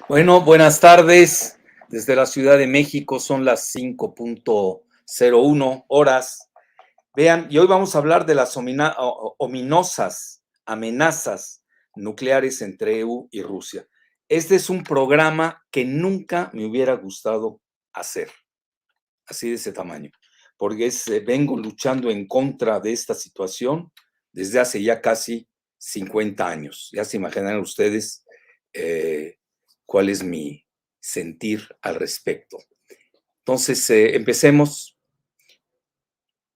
Bueno, buenas tardes. Desde la Ciudad de México son las 5:01 horas. Vean, y hoy vamos a hablar de las ominosas amenazas nucleares entre EU y Rusia. Este es un programa que nunca me hubiera gustado hacer, así de ese tamaño, porque vengo luchando en contra de esta situación desde hace ya casi 50 años. Ya se imaginarán ustedes eh, cuál es mi sentir al respecto. Entonces, empecemos.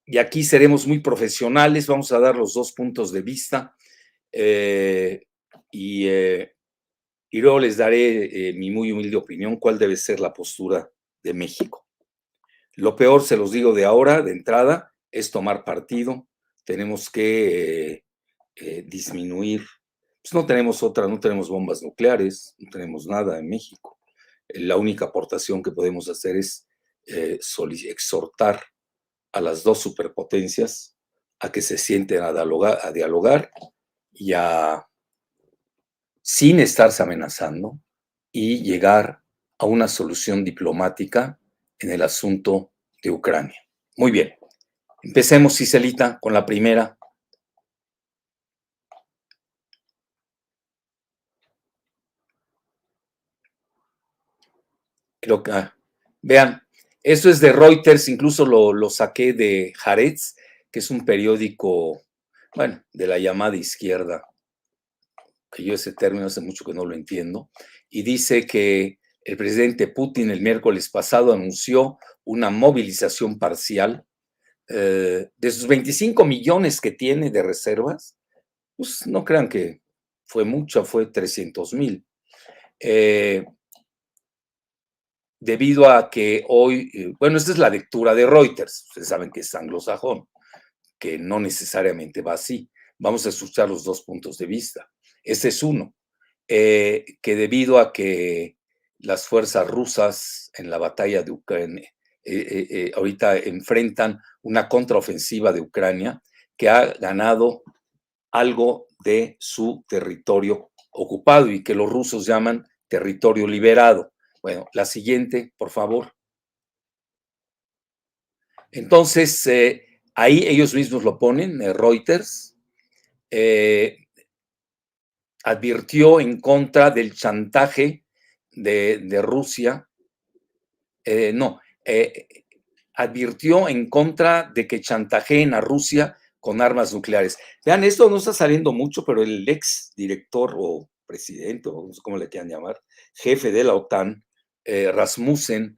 Y aquí seremos muy profesionales, vamos a dar los dos puntos de vista eh, y, eh, y luego les daré mi muy humilde opinión, cuál debe ser la postura de México. Lo peor, se los digo de ahora, de entrada, es tomar partido. Tenemos que disminuir. Pues no tenemos otra, no tenemos bombas nucleares, no tenemos nada en México. La única aportación que podemos hacer es exhortar a las dos superpotencias a que se sienten a dialogar y a, sin estarse amenazando, y llegar a una solución diplomática en el asunto de Ucrania. Muy bien, empecemos, Ciselita, con la primera. Creo que, vean, esto es de Reuters, incluso lo saqué de Haaretz, que es un periódico, bueno, de la llamada izquierda, que yo ese término hace mucho que no lo entiendo, y dice que el presidente Putin el miércoles pasado anunció una movilización parcial de sus 25 millones que tiene de reservas. Pues no crean que fue mucho, fue 300,000. Debido a que hoy, bueno, esta es la lectura de Reuters, ustedes saben que es anglosajón, que no necesariamente va así. Vamos a escuchar los dos puntos de vista. Ese es uno, que debido a que las fuerzas rusas en la batalla de Ucrania ahorita enfrentan una contraofensiva de Ucrania que ha ganado algo de su territorio ocupado y que los rusos llaman territorio liberado. Bueno, la siguiente, por favor. Entonces, ahí ellos mismos lo ponen, Reuters, eh, advirtió en contra del chantaje de Rusia, no, advirtió en contra de que chantajeen a Rusia con armas nucleares. Vean, esto no está saliendo mucho, pero el ex director o presidente, o no sé cómo le quieran llamar, jefe de la OTAN, Rasmussen,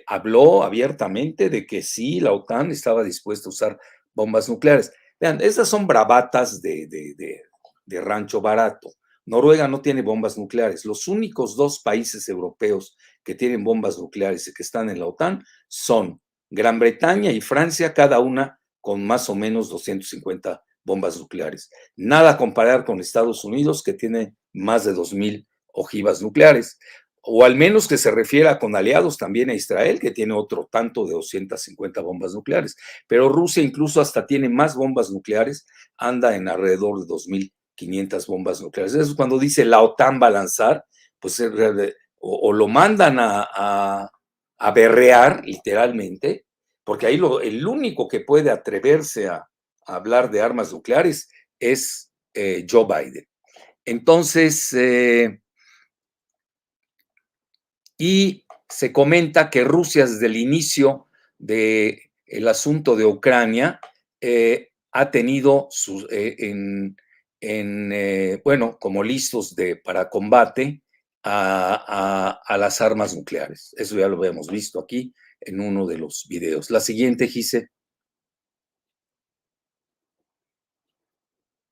habló abiertamente de que sí, la OTAN estaba dispuesta a usar bombas nucleares. Vean, estas son bravatas de rancho barato. Noruega no tiene bombas nucleares. Los únicos dos países europeos que tienen bombas nucleares y que están en la OTAN son Gran Bretaña y Francia, cada una con más o menos 250 bombas nucleares. Nada a comparar con Estados Unidos, que tiene más de 2,000 ojivas nucleares, o al menos que se refiera con aliados también a Israel, que tiene otro tanto de 250 bombas nucleares. Pero Rusia incluso hasta tiene más bombas nucleares, anda en alrededor de 2,500 bombas nucleares. Eso es cuando dice la OTAN va a lanzar, pues o lo mandan a berrear, literalmente, porque ahí el único que puede atreverse a hablar de armas nucleares es Joe Biden. Entonces, y se comenta que Rusia desde el inicio del asunto de Ucrania ha tenido bueno, como listos para combate a las armas nucleares. Eso ya lo habíamos visto aquí en uno de los videos. La siguiente, Gise.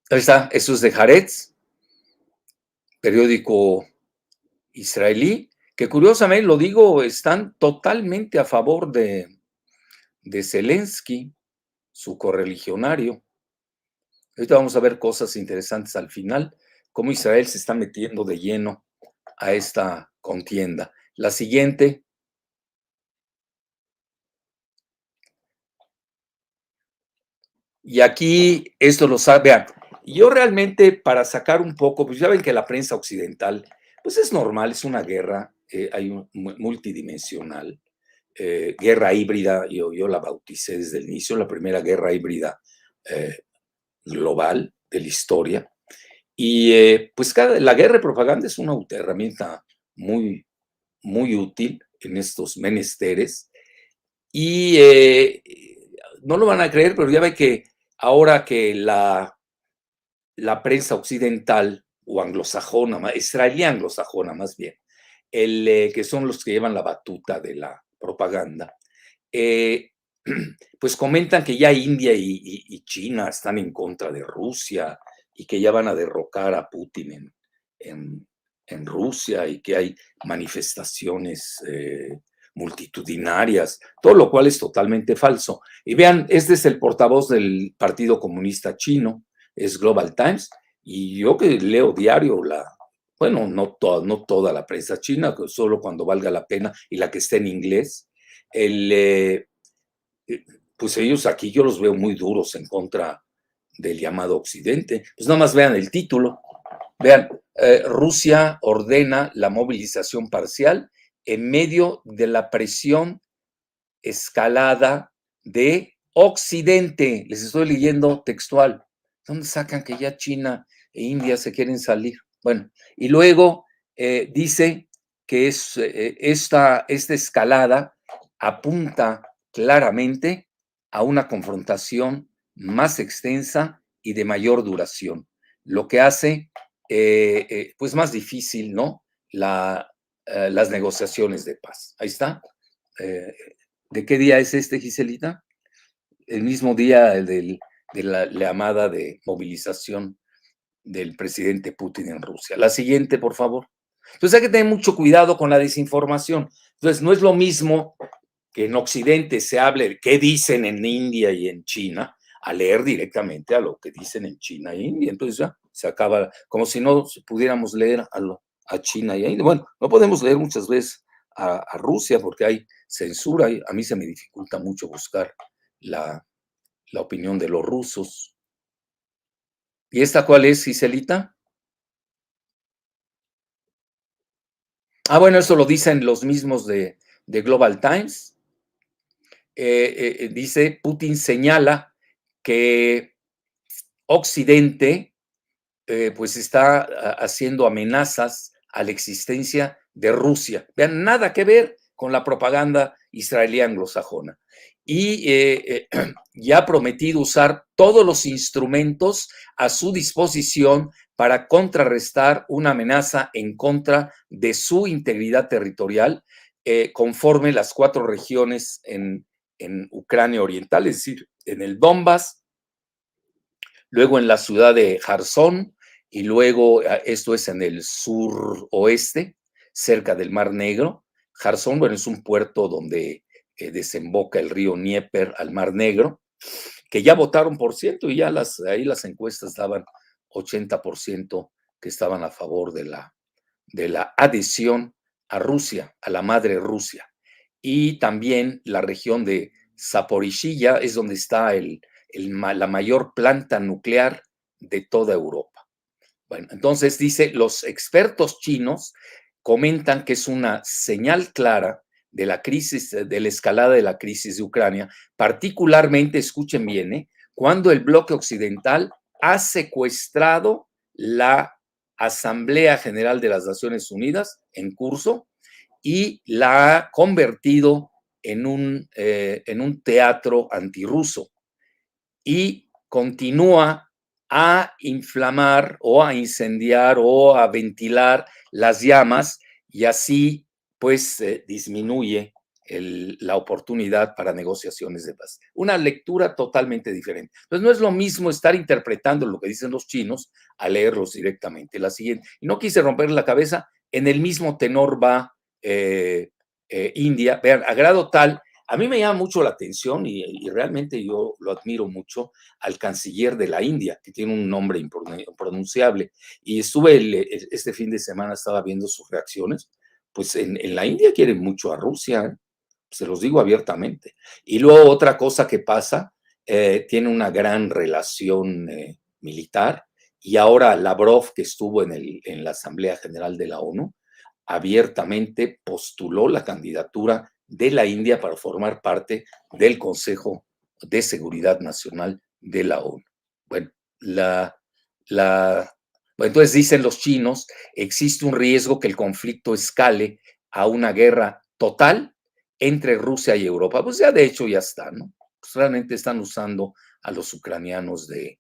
Ahí está, eso es de Haaretz, periódico israelí, que curiosamente, lo digo, están totalmente a favor de Zelensky, su correligionario. Ahorita vamos a ver cosas interesantes al final, cómo Israel se está metiendo de lleno a esta contienda. La siguiente. Y aquí esto lo sabe. Vean, yo realmente para sacar un poco, pues ya ven que la prensa occidental Pues es normal, es una guerra, multidimensional, guerra híbrida, yo la bauticé desde el inicio, la primera guerra híbrida eh, global de la historia. Y pues la guerra de propaganda es una herramienta muy, muy útil en estos menesteres. Y no lo van a creer, pero ya ve que ahora que la prensa occidental o anglosajona, israelí anglosajona más bien, que son los que llevan la batuta de la propaganda, eh, pues comentan que ya India y China están en contra de Rusia y que ya van a derrocar a Putin en, en Rusia y que hay manifestaciones multitudinarias, todo lo cual es totalmente falso. Y vean, este es el portavoz del Partido Comunista Chino, es Global Times, y yo que leo diario bueno, no toda la prensa china, solo cuando valga la pena y la que esté en inglés, pues ellos aquí yo los veo muy duros en contra del llamado Occidente. Pues nada más vean el título. Vean, Rusia ordena la movilización parcial en medio de la presión escalada de Occidente. Les estoy leyendo textual. ¿Dónde sacan que ya China e India se quieren salir? Bueno, y luego dice que esta escalada apunta claramente a una confrontación más extensa y de mayor duración, lo que hace pues más difícil, ¿no? Las negociaciones de paz. Ahí está. Eh, ¿De qué día es este, Giselita? El mismo día de la llamada de movilización del presidente Putin en Rusia. La siguiente, por favor. Entonces hay que tener mucho cuidado con la desinformación. Entonces no es lo mismo que en Occidente se hable de qué dicen en India y en China, a leer directamente a lo que dicen en China e India. Entonces ya se acaba, como si no pudiéramos leer a China y a India. Bueno, no podemos leer muchas veces a Rusia porque hay censura y a mí se me dificulta mucho buscar la, la opinión de los rusos. ¿Y esta cuál es, Giselita? Ah, bueno, eso lo dicen los mismos de Global Times. Dice, Putin señala que Occidente pues está haciendo amenazas a la existencia de Rusia. Vean, nada que ver con la propaganda israelí anglosajona. Y ya ha prometido usar todos los instrumentos a su disposición para contrarrestar una amenaza en contra de su integridad territorial, conforme las 4 regiones en Ucrania Oriental, es decir, en el Donbass, luego en la ciudad de Jarzón, y luego esto es en el suroeste, cerca del Mar Negro. Jarzón, bueno, es un puerto donde desemboca el río Dnieper al Mar Negro, que ya votaron, por cierto, y ya ahí las encuestas daban 80% que estaban a favor de la adhesión a Rusia, a la madre Rusia. Y también la región de Zaporizhia es donde está la mayor planta nuclear de toda Europa. Bueno, entonces dice, los expertos chinos comentan que es una señal clara de la crisis, de la escalada de la crisis de Ucrania, particularmente, escuchen bien, cuando el bloque occidental ha secuestrado la Asamblea General de las Naciones Unidas en curso y la ha convertido en un teatro antirruso y continúa a inflamar o a incendiar o a ventilar las llamas y así pues disminuye la oportunidad para negociaciones de paz. Una lectura totalmente diferente. Entonces no es lo mismo estar interpretando lo que dicen los chinos a leerlos directamente. La siguiente, y no quise romper la cabeza, en el mismo tenor va India, vean, a grado tal, a mí me llama mucho la atención y realmente yo lo admiro mucho al canciller de la India, que tiene un nombre impronunciable. Y estuve este fin de semana, estaba viendo sus reacciones. Pues en la India quieren mucho a Rusia, ¿eh? Se los digo abiertamente. Y luego otra cosa que pasa, tiene una gran relación militar y ahora Lavrov, que estuvo en la Asamblea General de la ONU, abiertamente postuló la candidatura de la India para formar parte del Consejo de Seguridad Nacional de la ONU. Bueno, bueno, entonces dicen los chinos, existe un riesgo que el conflicto escale a una guerra total entre Rusia y Europa. Pues ya de hecho ya está, ¿no? Pues realmente están usando a los ucranianos de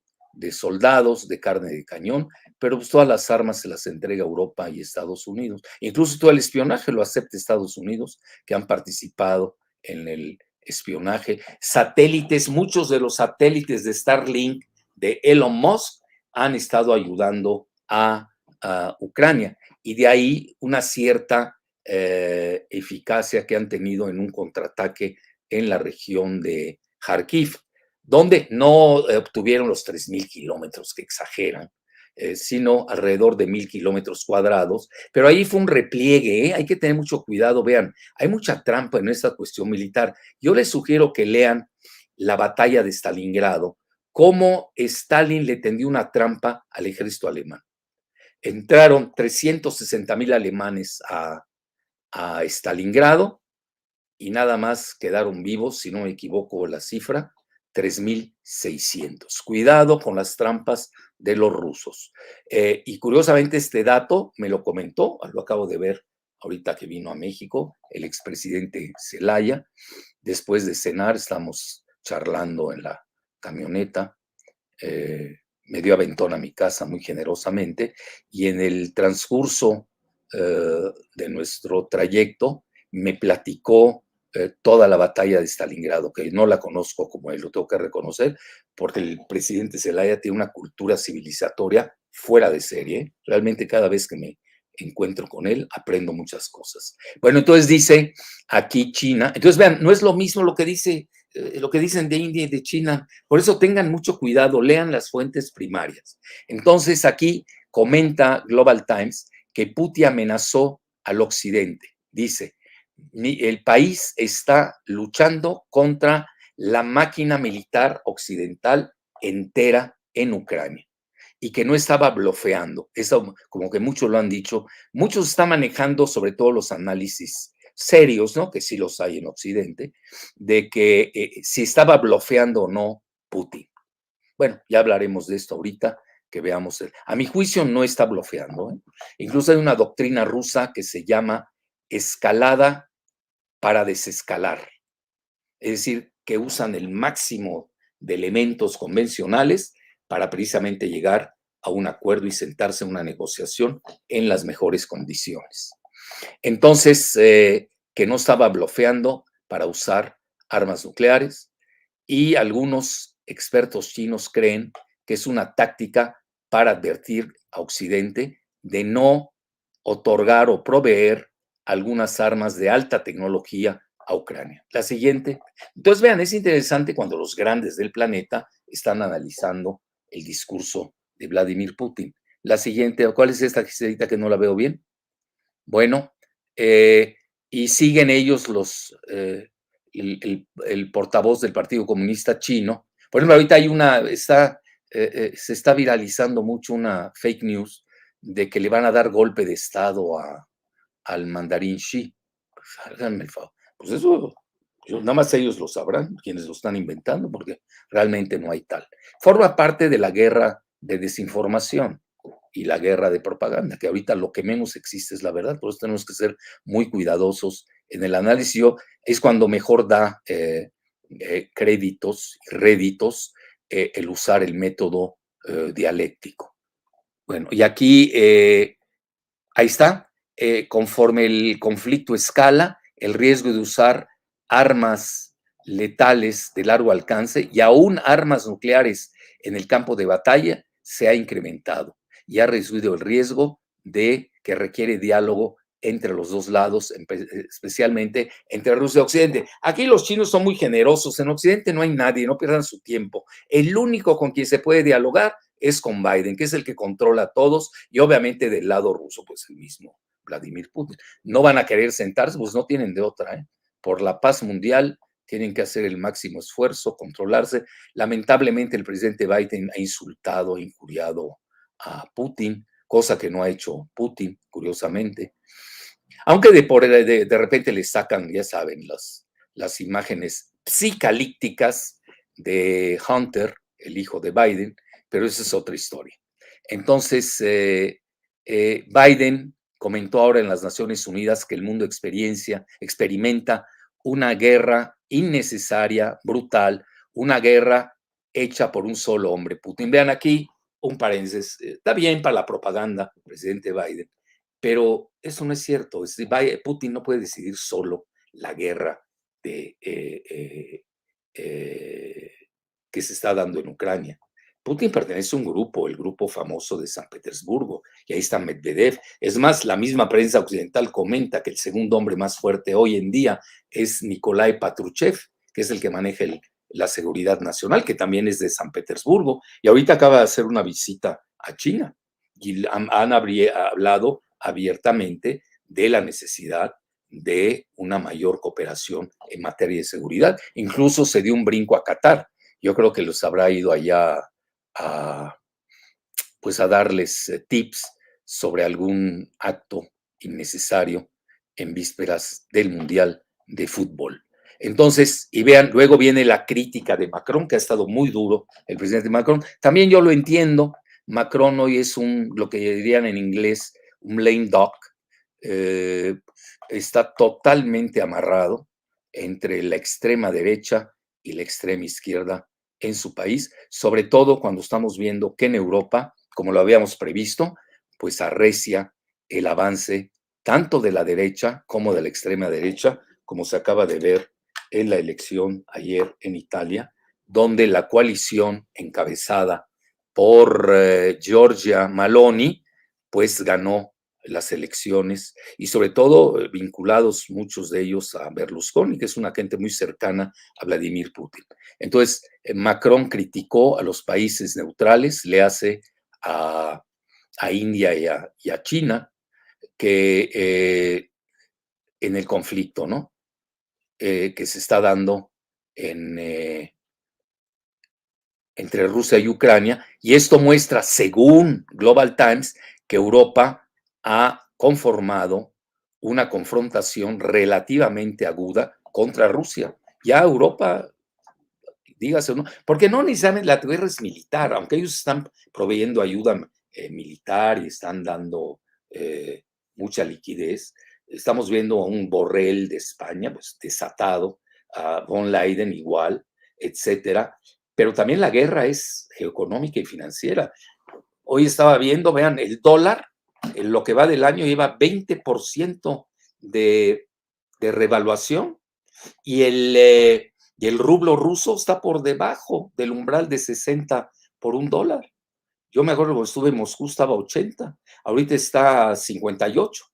soldados, de carne de cañón, pero pues todas las armas se las entrega Europa y Estados Unidos. Incluso todo el espionaje lo acepta Estados Unidos, que han participado en el espionaje. Satélites, muchos de los satélites de Starlink de Elon Musk han estado ayudando a Ucrania y de ahí una cierta eficacia que han tenido en un contraataque en la región de Kharkiv, donde no obtuvieron los 3.000 kilómetros que exageran, sino alrededor de 1.000 kilómetros cuadrados, pero ahí fue un repliegue, ¿eh? Hay que tener mucho cuidado, vean, hay mucha trampa en esta cuestión militar. Yo les sugiero que lean la batalla de Stalingrado, cómo Stalin le tendió una trampa al ejército alemán. Entraron 360.000 alemanes a Stalingrado y nada más quedaron vivos, si no me equivoco la cifra, 3.600. Cuidado con las trampas de los rusos. Y curiosamente este dato me lo comentó, lo acabo de ver ahorita que vino a México, el expresidente Zelaya. Después de cenar, estamos charlando en la camioneta. Me dio aventón a mi casa muy generosamente y en el transcurso de nuestro trayecto me platicó toda la batalla de Stalingrado, que no la conozco como él, lo tengo que reconocer, porque el presidente Zelaya tiene una cultura civilizatoria fuera de serie. Realmente cada vez que me encuentro con él aprendo muchas cosas. Bueno, entonces dice aquí China, entonces vean, no es lo mismo lo que dicen de India y de China, por eso tengan mucho cuidado, lean las fuentes primarias. Entonces aquí comenta Global Times que Putin amenazó al occidente, dice, el país está luchando contra la máquina militar occidental entera en Ucrania y que no estaba blofeando. Eso, como que muchos lo han dicho, muchos están manejando sobre todo los análisis serios, ¿no? Que sí los hay en Occidente, de que si estaba blofeando o no Putin. Bueno, ya hablaremos de esto ahorita, que veamos. A mi juicio no está blofeando. ¿eh? Incluso hay una doctrina rusa que se llama escalada para desescalar. Es decir, que usan el máximo de elementos convencionales para precisamente llegar a un acuerdo y sentarse en una negociación en las mejores condiciones. Entonces, que no estaba blofeando para usar armas nucleares y algunos expertos chinos creen que es una táctica para advertir a Occidente de no otorgar o proveer algunas armas de alta tecnología a Ucrania. La siguiente. Entonces, vean, es interesante cuando los grandes del planeta están analizando el discurso de Vladimir Putin. La siguiente, ¿cuál es esta que no la veo bien? Bueno, y siguen ellos el portavoz del Partido Comunista Chino. Por ejemplo, ahorita hay se está viralizando mucho una fake news de que le van a dar golpe de Estado al mandarín Xi. Pues, háganme el favor. Pues eso, nada más ellos lo sabrán, quienes lo están inventando, porque realmente no hay tal. Forma parte de la guerra de desinformación y la guerra de propaganda, que ahorita lo que menos existe es la verdad, por eso tenemos que ser muy cuidadosos en el análisis. Es cuando mejor da créditos, réditos, el usar el método dialéctico. Bueno, y aquí, ahí está, conforme el conflicto escala, el riesgo de usar armas letales de largo alcance y aún armas nucleares en el campo de batalla se ha incrementado y ha reducido el riesgo de que requiere diálogo entre los dos lados, especialmente entre Rusia y Occidente. Aquí los chinos son muy generosos, en Occidente no hay nadie, no pierdan su tiempo. El único con quien se puede dialogar es con Biden, que es el que controla a todos, y obviamente del lado ruso, pues el mismo Vladimir Putin. No van a querer sentarse, pues no tienen de otra, ¿eh? Por la paz mundial tienen que hacer el máximo esfuerzo, controlarse. Lamentablemente el presidente Biden ha insultado, injuriado a Putin, cosa que no ha hecho Putin, curiosamente. Aunque de repente le sacan, ya saben, las imágenes psicalípticas de Hunter, el hijo de Biden, pero esa es otra historia. Entonces, Biden comentó ahora en las Naciones Unidas que el mundo experimenta una guerra innecesaria, brutal, una guerra hecha por un solo hombre, Putin. Vean aquí un paréntesis, está bien para la propaganda, presidente Biden, pero eso no es cierto. Putin no puede decidir solo la guerra de, que se está dando en Ucrania. Putin pertenece a un grupo, el grupo famoso de San Petersburgo, y ahí está Medvedev. Es más, la misma prensa occidental comenta que el segundo hombre más fuerte hoy en día es Nikolai Patrushev, que es el que maneja la seguridad nacional, que también es de San Petersburgo, y ahorita acaba de hacer una visita a China, y han hablado abiertamente de la necesidad de una mayor cooperación en materia de seguridad. Incluso se dio un brinco a Qatar. Yo creo que los habrá ido allá a, pues a darles tips sobre algún acto innecesario en vísperas del Mundial de Fútbol. Entonces, y vean, luego viene la crítica de Macron, que ha estado muy duro, el presidente Macron. También yo lo entiendo. Macron hoy es lo que dirían en inglés, un lame duck. Eh, Está totalmente amarrado entre la extrema derecha y la extrema izquierda en su país, sobre todo cuando estamos viendo que en Europa, como lo habíamos previsto, pues arrecia el avance tanto de la derecha como de la extrema derecha, como se acaba de ver en la elección ayer en Italia, donde la coalición encabezada por Giorgia Maloney, pues ganó las elecciones y sobre todo vinculados muchos de ellos a Berlusconi, que es una gente muy cercana a Vladimir Putin. Entonces, Macron criticó a los países neutrales, le hace a India y a China, que en el conflicto, ¿no? Que se está dando entre Rusia y Ucrania, y esto muestra, según Global Times, que Europa ha conformado una confrontación relativamente aguda contra Rusia. Ya Europa, dígase, ¿no? Porque no necesariamente la guerra es militar, aunque ellos están proveyendo ayuda militar y están dando mucha liquidez. Estamos viendo a un Borrell de España, pues desatado, a von Leiden igual, etcétera. Pero también la guerra es geoeconómica y financiera. Hoy estaba viendo, vean, el dólar, en lo que va del año, lleva 20% de revaluación y el rublo ruso está por debajo del umbral de 60 por un dólar. Yo me acuerdo cuando estuve en Moscú estaba 80, ahorita está 58.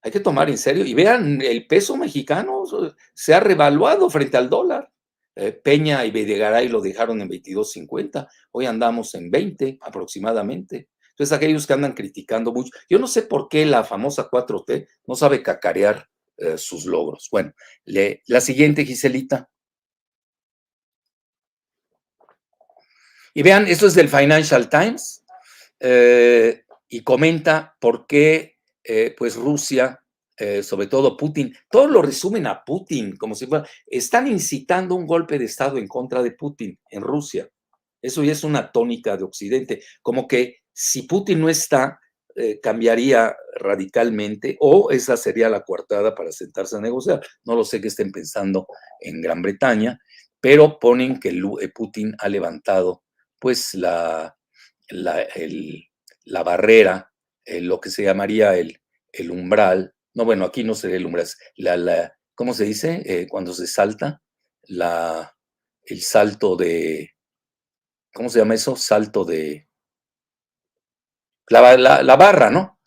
Hay que tomar en serio. Y vean, el peso mexicano se ha revaluado frente al dólar. Peña y Videgaray lo dejaron en 22.50. Hoy andamos en 20 aproximadamente. Entonces, aquellos que andan criticando mucho, yo no sé por qué la famosa 4T no sabe cacarear sus logros. Bueno, la siguiente, Giselita. Y vean, esto es del Financial Times y comenta por qué pues Rusia, sobre todo Putin, todos lo resumen a Putin, como si fuera, están incitando un golpe de Estado en contra de Putin en Rusia. Eso ya es una tónica de Occidente, como que si Putin no está, cambiaría radicalmente o esa sería la coartada para sentarse a negociar. No lo sé qué estén pensando en Gran Bretaña, pero ponen que Putin ha levantado pues la, el, la barrera, lo que se llamaría el umbral. No, bueno, aquí no sería el umbral, ¿cómo se dice? Cuando se salta, el salto de, ¿cómo se llama eso? Salto de, la barra, ¿no?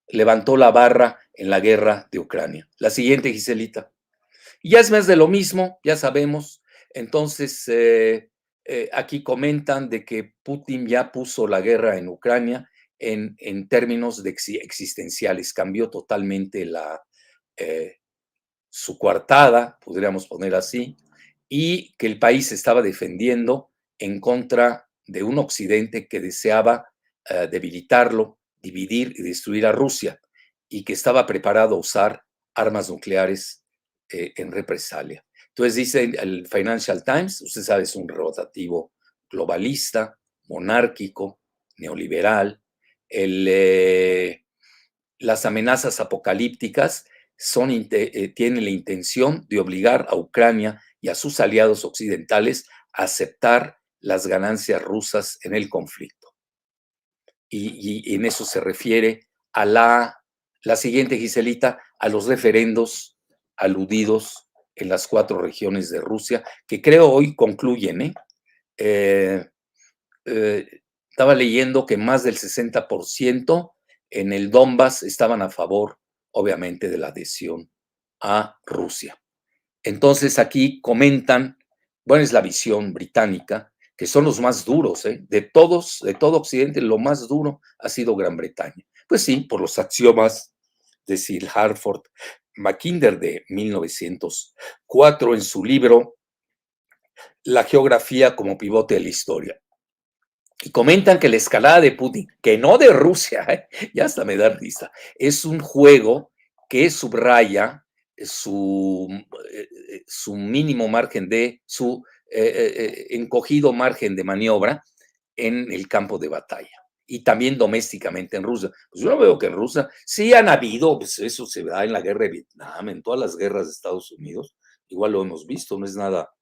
Levantó la barra en la guerra de Ucrania. La siguiente, Giselita. Y ya es más de lo mismo, ya sabemos. Entonces, aquí comentan de que Putin ya puso la guerra en Ucrania en términos de existenciales, cambió totalmente su coartada, podríamos poner así, y que el país se estaba defendiendo en contra de un Occidente que deseaba debilitarlo, dividir y destruir a Rusia, y que estaba preparado a usar armas nucleares en represalia. Entonces dice el Financial Times, usted sabe, es un rotativo globalista, monárquico, neoliberal. Las amenazas apocalípticas tienen la intención de obligar a Ucrania y a sus aliados occidentales a aceptar las ganancias rusas en el conflicto. Y en eso se refiere a la siguiente, Giselita, a los referendos aludidos en las 4 regiones de Rusia, que creo hoy concluyen. Estaba leyendo que más del 60% en el Donbass estaban a favor, obviamente, de la adhesión a Rusia. Entonces aquí comentan, bueno, es la visión británica, que son los más duros, de todos, de todo Occidente, lo más duro ha sido Gran Bretaña. Pues sí, por los axiomas de Sir Hartford Mackinder de 1904 en su libro La geografía como pivote de la historia. Y comentan que la escalada de Putin, que no de Rusia, ya hasta me da risa, es un juego que subraya su mínimo margen su encogido margen de maniobra en el campo de batalla y también domésticamente en Rusia. Pues yo no veo que en Rusia sí han habido, pues eso se da en la guerra de Vietnam, en todas las guerras de Estados Unidos, igual lo hemos visto, no es nada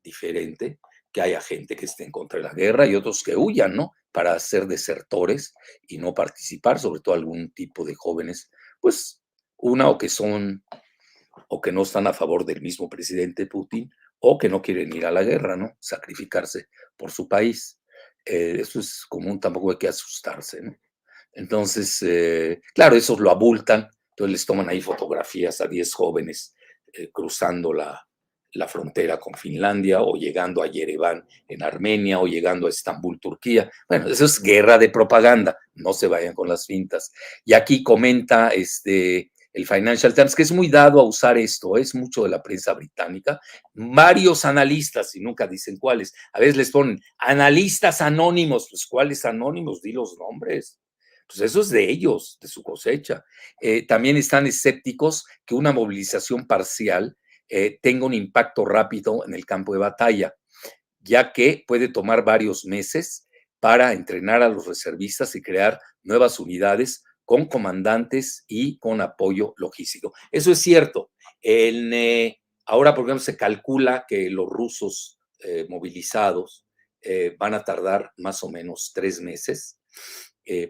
diferente que haya gente que esté en contra de la guerra y otros que huyan, ¿no? Para ser desertores y no participar, sobre todo algún tipo de jóvenes, pues una o que no están a favor del mismo presidente Putin, o que no quieren ir a la guerra, ¿no? Sacrificarse por su país. Eso es común, tampoco hay que asustarse, ¿no? Entonces, claro, esos lo abultan, entonces les toman ahí fotografías a 10 jóvenes cruzando la frontera con Finlandia o llegando a Yerevan en Armenia o llegando a Estambul, Turquía. Bueno, eso es guerra de propaganda, no se vayan con las fintas. Y aquí comenta el Financial Times, que es muy dado a usar esto, es mucho de la prensa británica, varios analistas, y nunca dicen cuáles, a veces les ponen analistas anónimos, pues ¿cuáles anónimos? Di los nombres. Pues eso es de ellos, de su cosecha. También están escépticos que una movilización parcial tenga un impacto rápido en el campo de batalla, ya que puede tomar varios meses para entrenar a los reservistas y crear nuevas unidades con comandantes y con apoyo logístico. Eso es cierto. Ahora, por ejemplo, se calcula que los rusos movilizados van a tardar más o menos 3 meses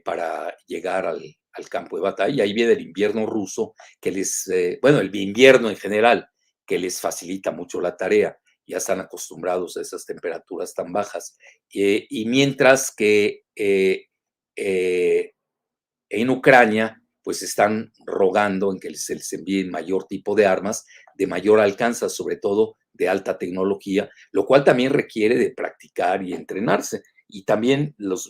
para llegar al campo de batalla. Ahí viene el invierno ruso, que bueno, el invierno en general, que les facilita mucho la tarea. Ya están acostumbrados a esas temperaturas tan bajas. Y mientras que en Ucrania, pues están rogando en que se les envíen mayor tipo de armas, de mayor alcance, sobre todo de alta tecnología, lo cual también requiere de practicar y entrenarse. Y también las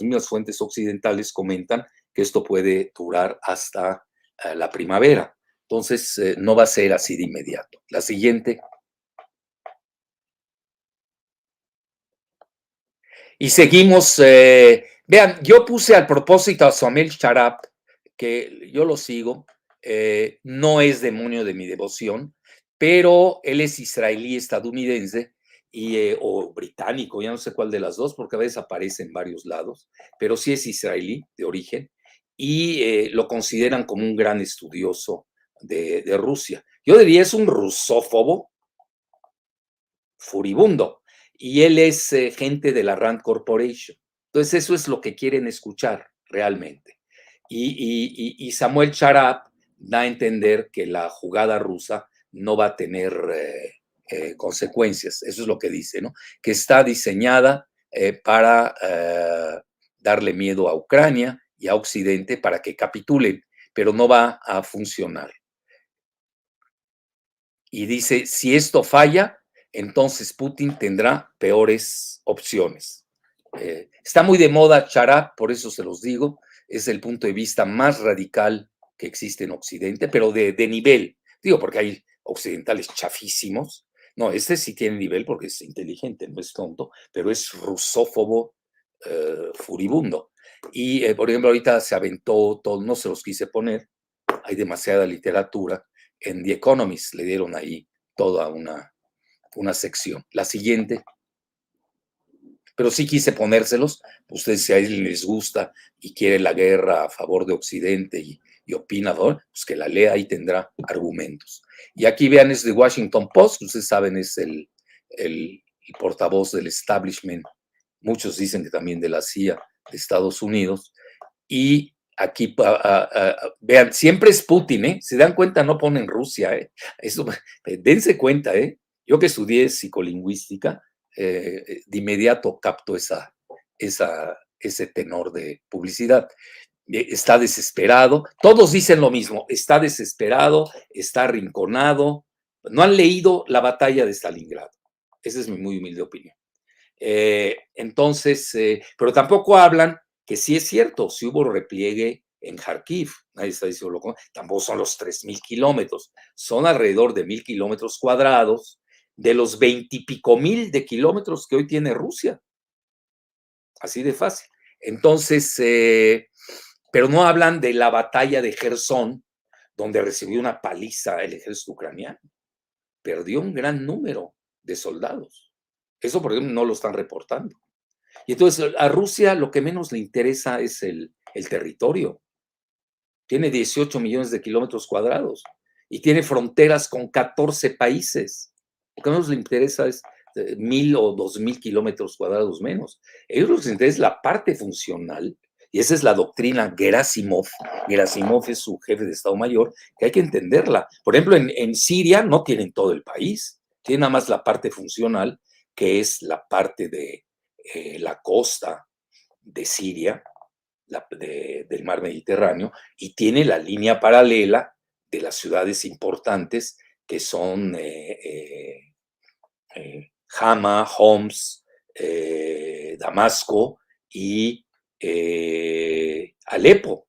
mismas fuentes occidentales comentan que esto puede durar hasta la primavera. Entonces, no va a ser así de inmediato. La siguiente. Y seguimos. Vean, yo puse al propósito a Soamel Sharap, que yo lo sigo, no es demonio de mi devoción, pero él es israelí estadounidense o británico, ya no sé cuál de las dos, porque a veces aparece en varios lados, pero sí es israelí de origen y lo consideran como un gran estudioso de Rusia. Yo diría es un rusófobo furibundo y él es gente de la Rand Corporation. Entonces eso es lo que quieren escuchar realmente. Y Samuel Charap da a entender que la jugada rusa no va a tener consecuencias. Eso es lo que dice, ¿no? Que está diseñada para darle miedo a Ucrania y a Occidente para que capitulen, pero no va a funcionar. Y dice, si esto falla, entonces Putin tendrá peores opciones. Está muy de moda Charap, por eso se los digo, es el punto de vista más radical que existe en Occidente, pero de nivel, digo, porque hay occidentales chafísimos, No, este sí tiene nivel porque es inteligente, no es tonto, pero es rusófobo furibundo. Y, por ejemplo, ahorita se aventó todo, no se los quise poner, hay demasiada literatura. En The Economist le dieron ahí toda una sección. La siguiente, pero sí quise ponérselos. Ustedes, si a ellos les gusta y quiere la guerra a favor de Occidente y opina, pues que la lea y tendrá argumentos. Y aquí vean, es de Washington Post, ustedes saben, es el portavoz del establishment. Muchos dicen que también de la CIA de Estados Unidos. Y aquí, vean, siempre es Putin, ¿eh? Se dan cuenta, no ponen Rusia, ¿eh? Eso, dense cuenta, ¿eh? Yo que estudié psicolingüística, de inmediato capto ese tenor de publicidad. Está desesperado, todos dicen lo mismo, está desesperado, está arrinconado, no han leído la batalla de Stalingrado. Esa es mi muy humilde opinión. Entonces, pero tampoco hablan que sí es cierto, si hubo repliegue en Kharkiv, nadie está diciendo loco, tampoco son los 3,000 kilómetros, son alrededor de 1,000 kilómetros cuadrados de los 20 y pico mil de kilómetros que hoy tiene Rusia. Así de fácil. Entonces, pero no hablan de la batalla de Gerson, donde recibió una paliza el ejército ucraniano. Perdió un gran número de soldados. Eso, por ejemplo, no lo están reportando. Y entonces a Rusia lo que menos le interesa es el territorio. Tiene 18 millones de kilómetros cuadrados y tiene fronteras con 14 países. Lo que menos le interesa es 1,000 o 2,000 kilómetros cuadrados menos. A ellos les interesa la parte funcional, y esa es la doctrina Gerasimov. Gerasimov es su jefe de Estado Mayor, que hay que entenderla. Por ejemplo, en Siria no tienen todo el país, tienen nada más la parte funcional, que es la parte de la costa de Siria, del mar Mediterráneo, y tiene la línea paralela de las ciudades importantes que son Hama, Homs, Damasco y Alepo.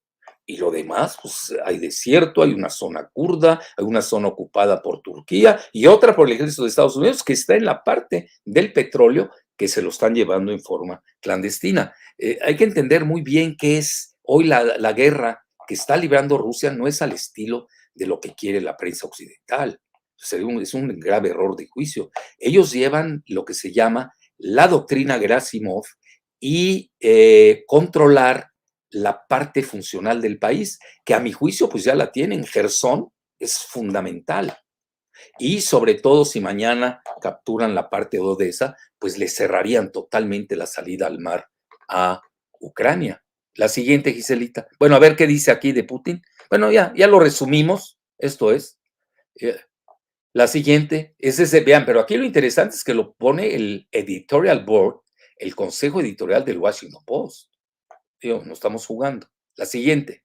Y lo demás, pues hay desierto, hay una zona kurda, hay una zona ocupada por Turquía y otra por el ejército de Estados Unidos que está en la parte del petróleo que se lo están llevando en forma clandestina. Hay que entender muy bien que es hoy la guerra que está librando Rusia no es al estilo de lo que quiere la prensa occidental. Es un grave error de juicio. Ellos llevan lo que se llama la doctrina Gerasimov y controlar la parte funcional del país, que a mi juicio pues ya la tienen. Gerson es fundamental. Y sobre todo si mañana capturan la parte de Odessa, pues le cerrarían totalmente la salida al mar a Ucrania. La siguiente, Giselita. Bueno, a ver qué dice aquí de Putin. Bueno, ya lo resumimos. Esto es. La siguiente es ese, vean, pero aquí lo interesante es que lo pone el editorial board, el consejo editorial del Washington Post. Digo, no estamos jugando. La siguiente.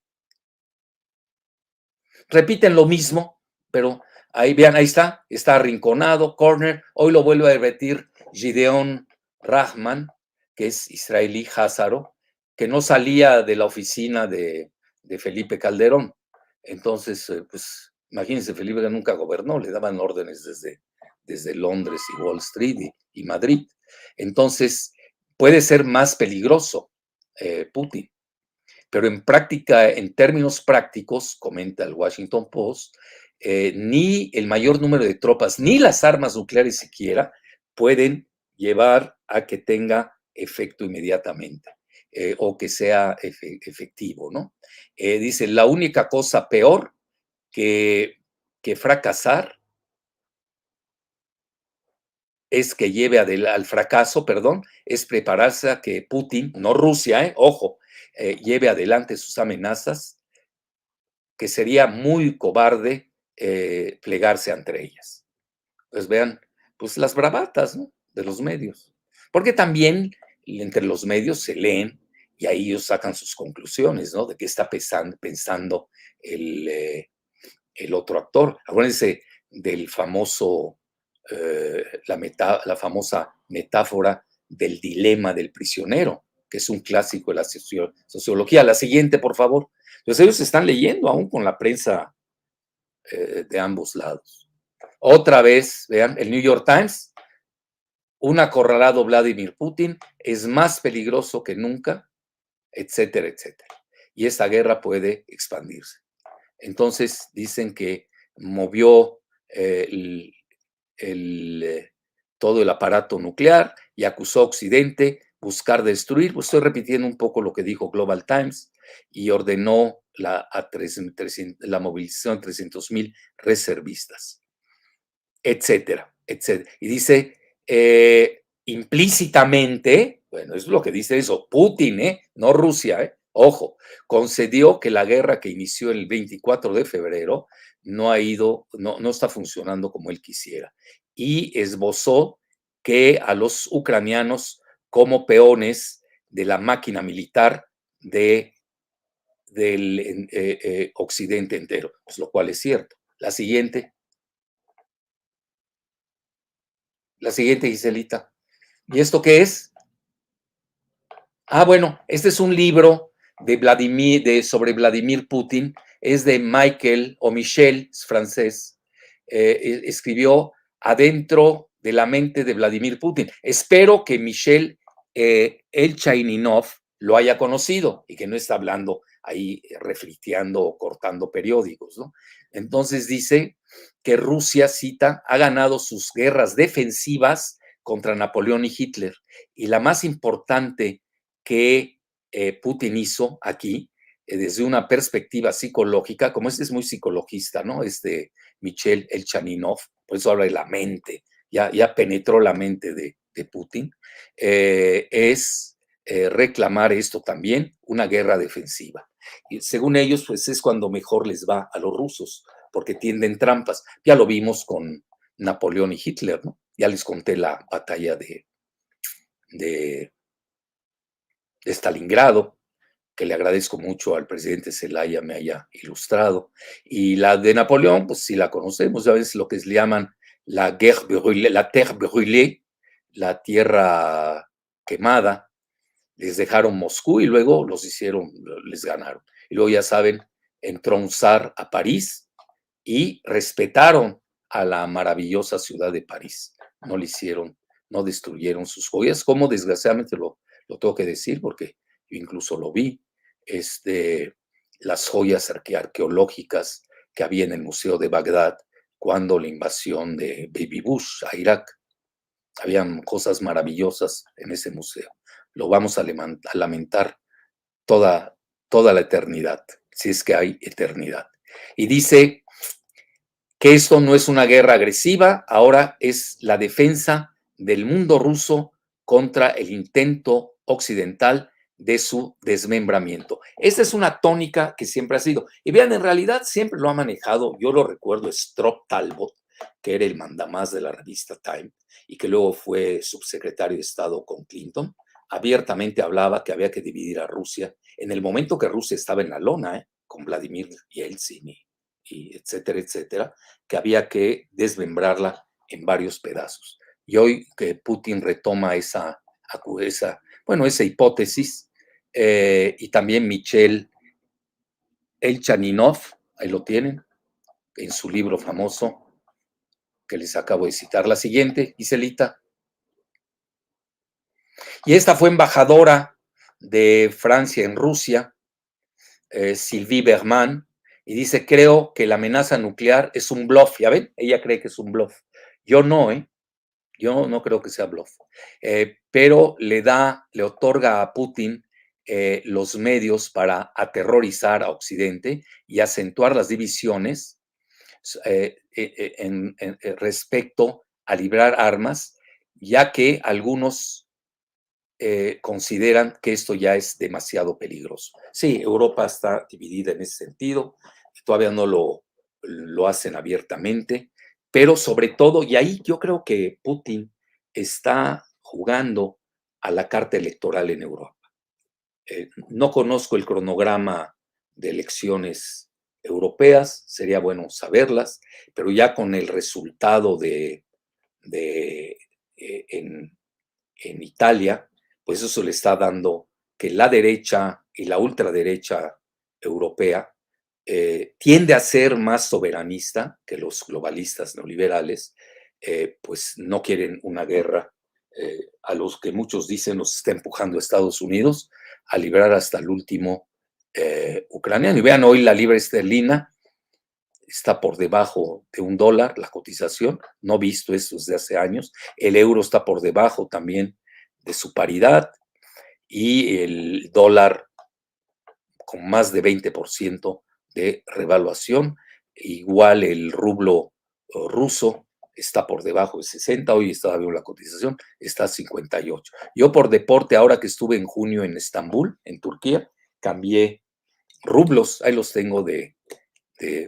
Repiten lo mismo, pero ahí vean, ahí está arrinconado, corner. Hoy lo vuelve a repetir Gideon Rahman, que es israelí házaro, que no salía de la oficina de Felipe Calderón. Entonces, pues imagínense, Felipe nunca gobernó, le daban órdenes desde Londres y Wall Street y Madrid. Entonces, puede ser más peligroso Putin. Pero en práctica, en términos prácticos, comenta el Washington Post, ni el mayor número de tropas, ni las armas nucleares siquiera, pueden llevar a que tenga efecto inmediatamente o que sea efectivo, ¿no? Dice, la única cosa peor que fracasar es que lleve al fracaso, perdón, es prepararse a que Putin, no Rusia, ojo, lleve adelante sus amenazas, que sería muy cobarde plegarse entre ellas. Pues vean, pues las bravatas, ¿no?, de los medios. Porque también entre los medios se leen y ahí ellos sacan sus conclusiones, ¿no?, de qué está pensando el otro actor. Acuérdense del famoso, la famosa metáfora del dilema del prisionero, que es un clásico de la sociología. La siguiente, por favor. Entonces ellos están leyendo aún con la prensa de ambos lados. Otra vez, vean, el New York Times, un acorralado Vladimir Putin es más peligroso que nunca, etcétera, etcétera. Y esta guerra puede expandirse. Entonces dicen que movió el, todo el aparato nuclear y acusó a Occidente buscar destruir. Pues estoy repitiendo un poco lo que dijo Global Times y ordenó la movilización de 300,000 reservistas, etcétera, etcétera. Y dice implícitamente, bueno, es lo que dice eso, Putin, no Rusia, ojo, concedió que la guerra que inició el 24 de febrero no ha ido, no está funcionando como él quisiera. Y esbozó que a los ucranianos como peones de la máquina militar del occidente entero, pues lo cual es cierto. La siguiente, Giselita. ¿Y esto qué es? Ah, bueno, este es un libro sobre Vladimir Putin, es de Michael o Michel, es francés, escribió Adentro de la mente de Vladimir Putin. Espero que Michel Elchaninov lo haya conocido y que no está hablando ahí refriteando o cortando periódicos, ¿no? Entonces dice que Rusia, cita, ha ganado sus guerras defensivas contra Napoleón y Hitler, y la más importante que Putin hizo aquí, desde una perspectiva psicológica, como este es muy psicologista, ¿no? Michel Elchaninov, por eso habla de la mente, ya penetró la mente de Putin, es reclamar esto también, una guerra defensiva. Y según ellos, pues es cuando mejor les va a los rusos, porque tienden trampas. Ya lo vimos con Napoleón y Hitler, ¿no? Ya les conté la batalla de Stalingrado, que le agradezco mucho al presidente Zelaya me haya ilustrado. Y la de Napoleón, pues sí la conocemos, ya ves lo que le llaman la guerre brûlée, la terre brûlée, la tierra quemada. Les dejaron Moscú y luego les ganaron. Y luego ya saben, entró un zar a París y respetaron a la maravillosa ciudad de París. No le hicieron, no destruyeron sus joyas, como desgraciadamente lo tengo que decir porque yo incluso lo vi, las joyas arqueológicas que había en el Museo de Bagdad cuando la invasión de Baby Bush a Irak. Habían cosas maravillosas en ese museo. Lo vamos a lamentar toda, toda la eternidad, si es que hay eternidad. Y dice que esto no es una guerra agresiva, ahora es la defensa del mundo ruso contra el intento occidental de su desmembramiento. Esta es una tónica que siempre ha sido. Y vean, en realidad siempre lo ha manejado, yo lo recuerdo, Strop Talbot, que era el mandamás de la revista Time y que luego fue subsecretario de Estado con Clinton, abiertamente hablaba que había que dividir a Rusia en el momento que Rusia estaba en la lona, con Vladimir Yeltsin y etcétera, etcétera, que había que desmembrarla en varios pedazos. Y hoy que Putin retoma esa hipótesis, y también Michel Elchaninov, ahí lo tienen, en su libro famoso que les acabo de citar. La siguiente, Giselita. Y esta fue embajadora de Francia en Rusia, Sylvie Berman, y dice, creo que la amenaza nuclear es un bluff. ¿Ya ven? Ella cree que es un bluff. Yo no, Yo no creo que sea bluff. Pero le otorga a Putin los medios para aterrorizar a Occidente y acentuar las divisiones respecto a librar armas, ya que algunos consideran que esto ya es demasiado peligroso. Sí, Europa está dividida en ese sentido, todavía no lo hacen abiertamente, pero sobre todo, y ahí yo creo que Putin está jugando a la carta electoral en Europa. No conozco el cronograma de elecciones europeas, sería bueno saberlas, pero ya con el resultado de en Italia, pues eso le está dando que la derecha y la ultraderecha europea tiende a ser más soberanista que los globalistas neoliberales, pues no quieren una guerra a los que muchos dicen nos está empujando Estados Unidos a librar hasta el último ucraniano. Y vean, hoy la libra esterlina está por debajo de $1 la cotización, no visto esto desde hace años. El euro está por debajo también de su paridad y el dólar con más de 20% de revaluación. Igual el rublo ruso está por debajo de 60, hoy estaba viendo la cotización, está a 58. Yo por deporte, ahora que estuve en junio en Estambul, en Turquía, cambié rublos, ahí los tengo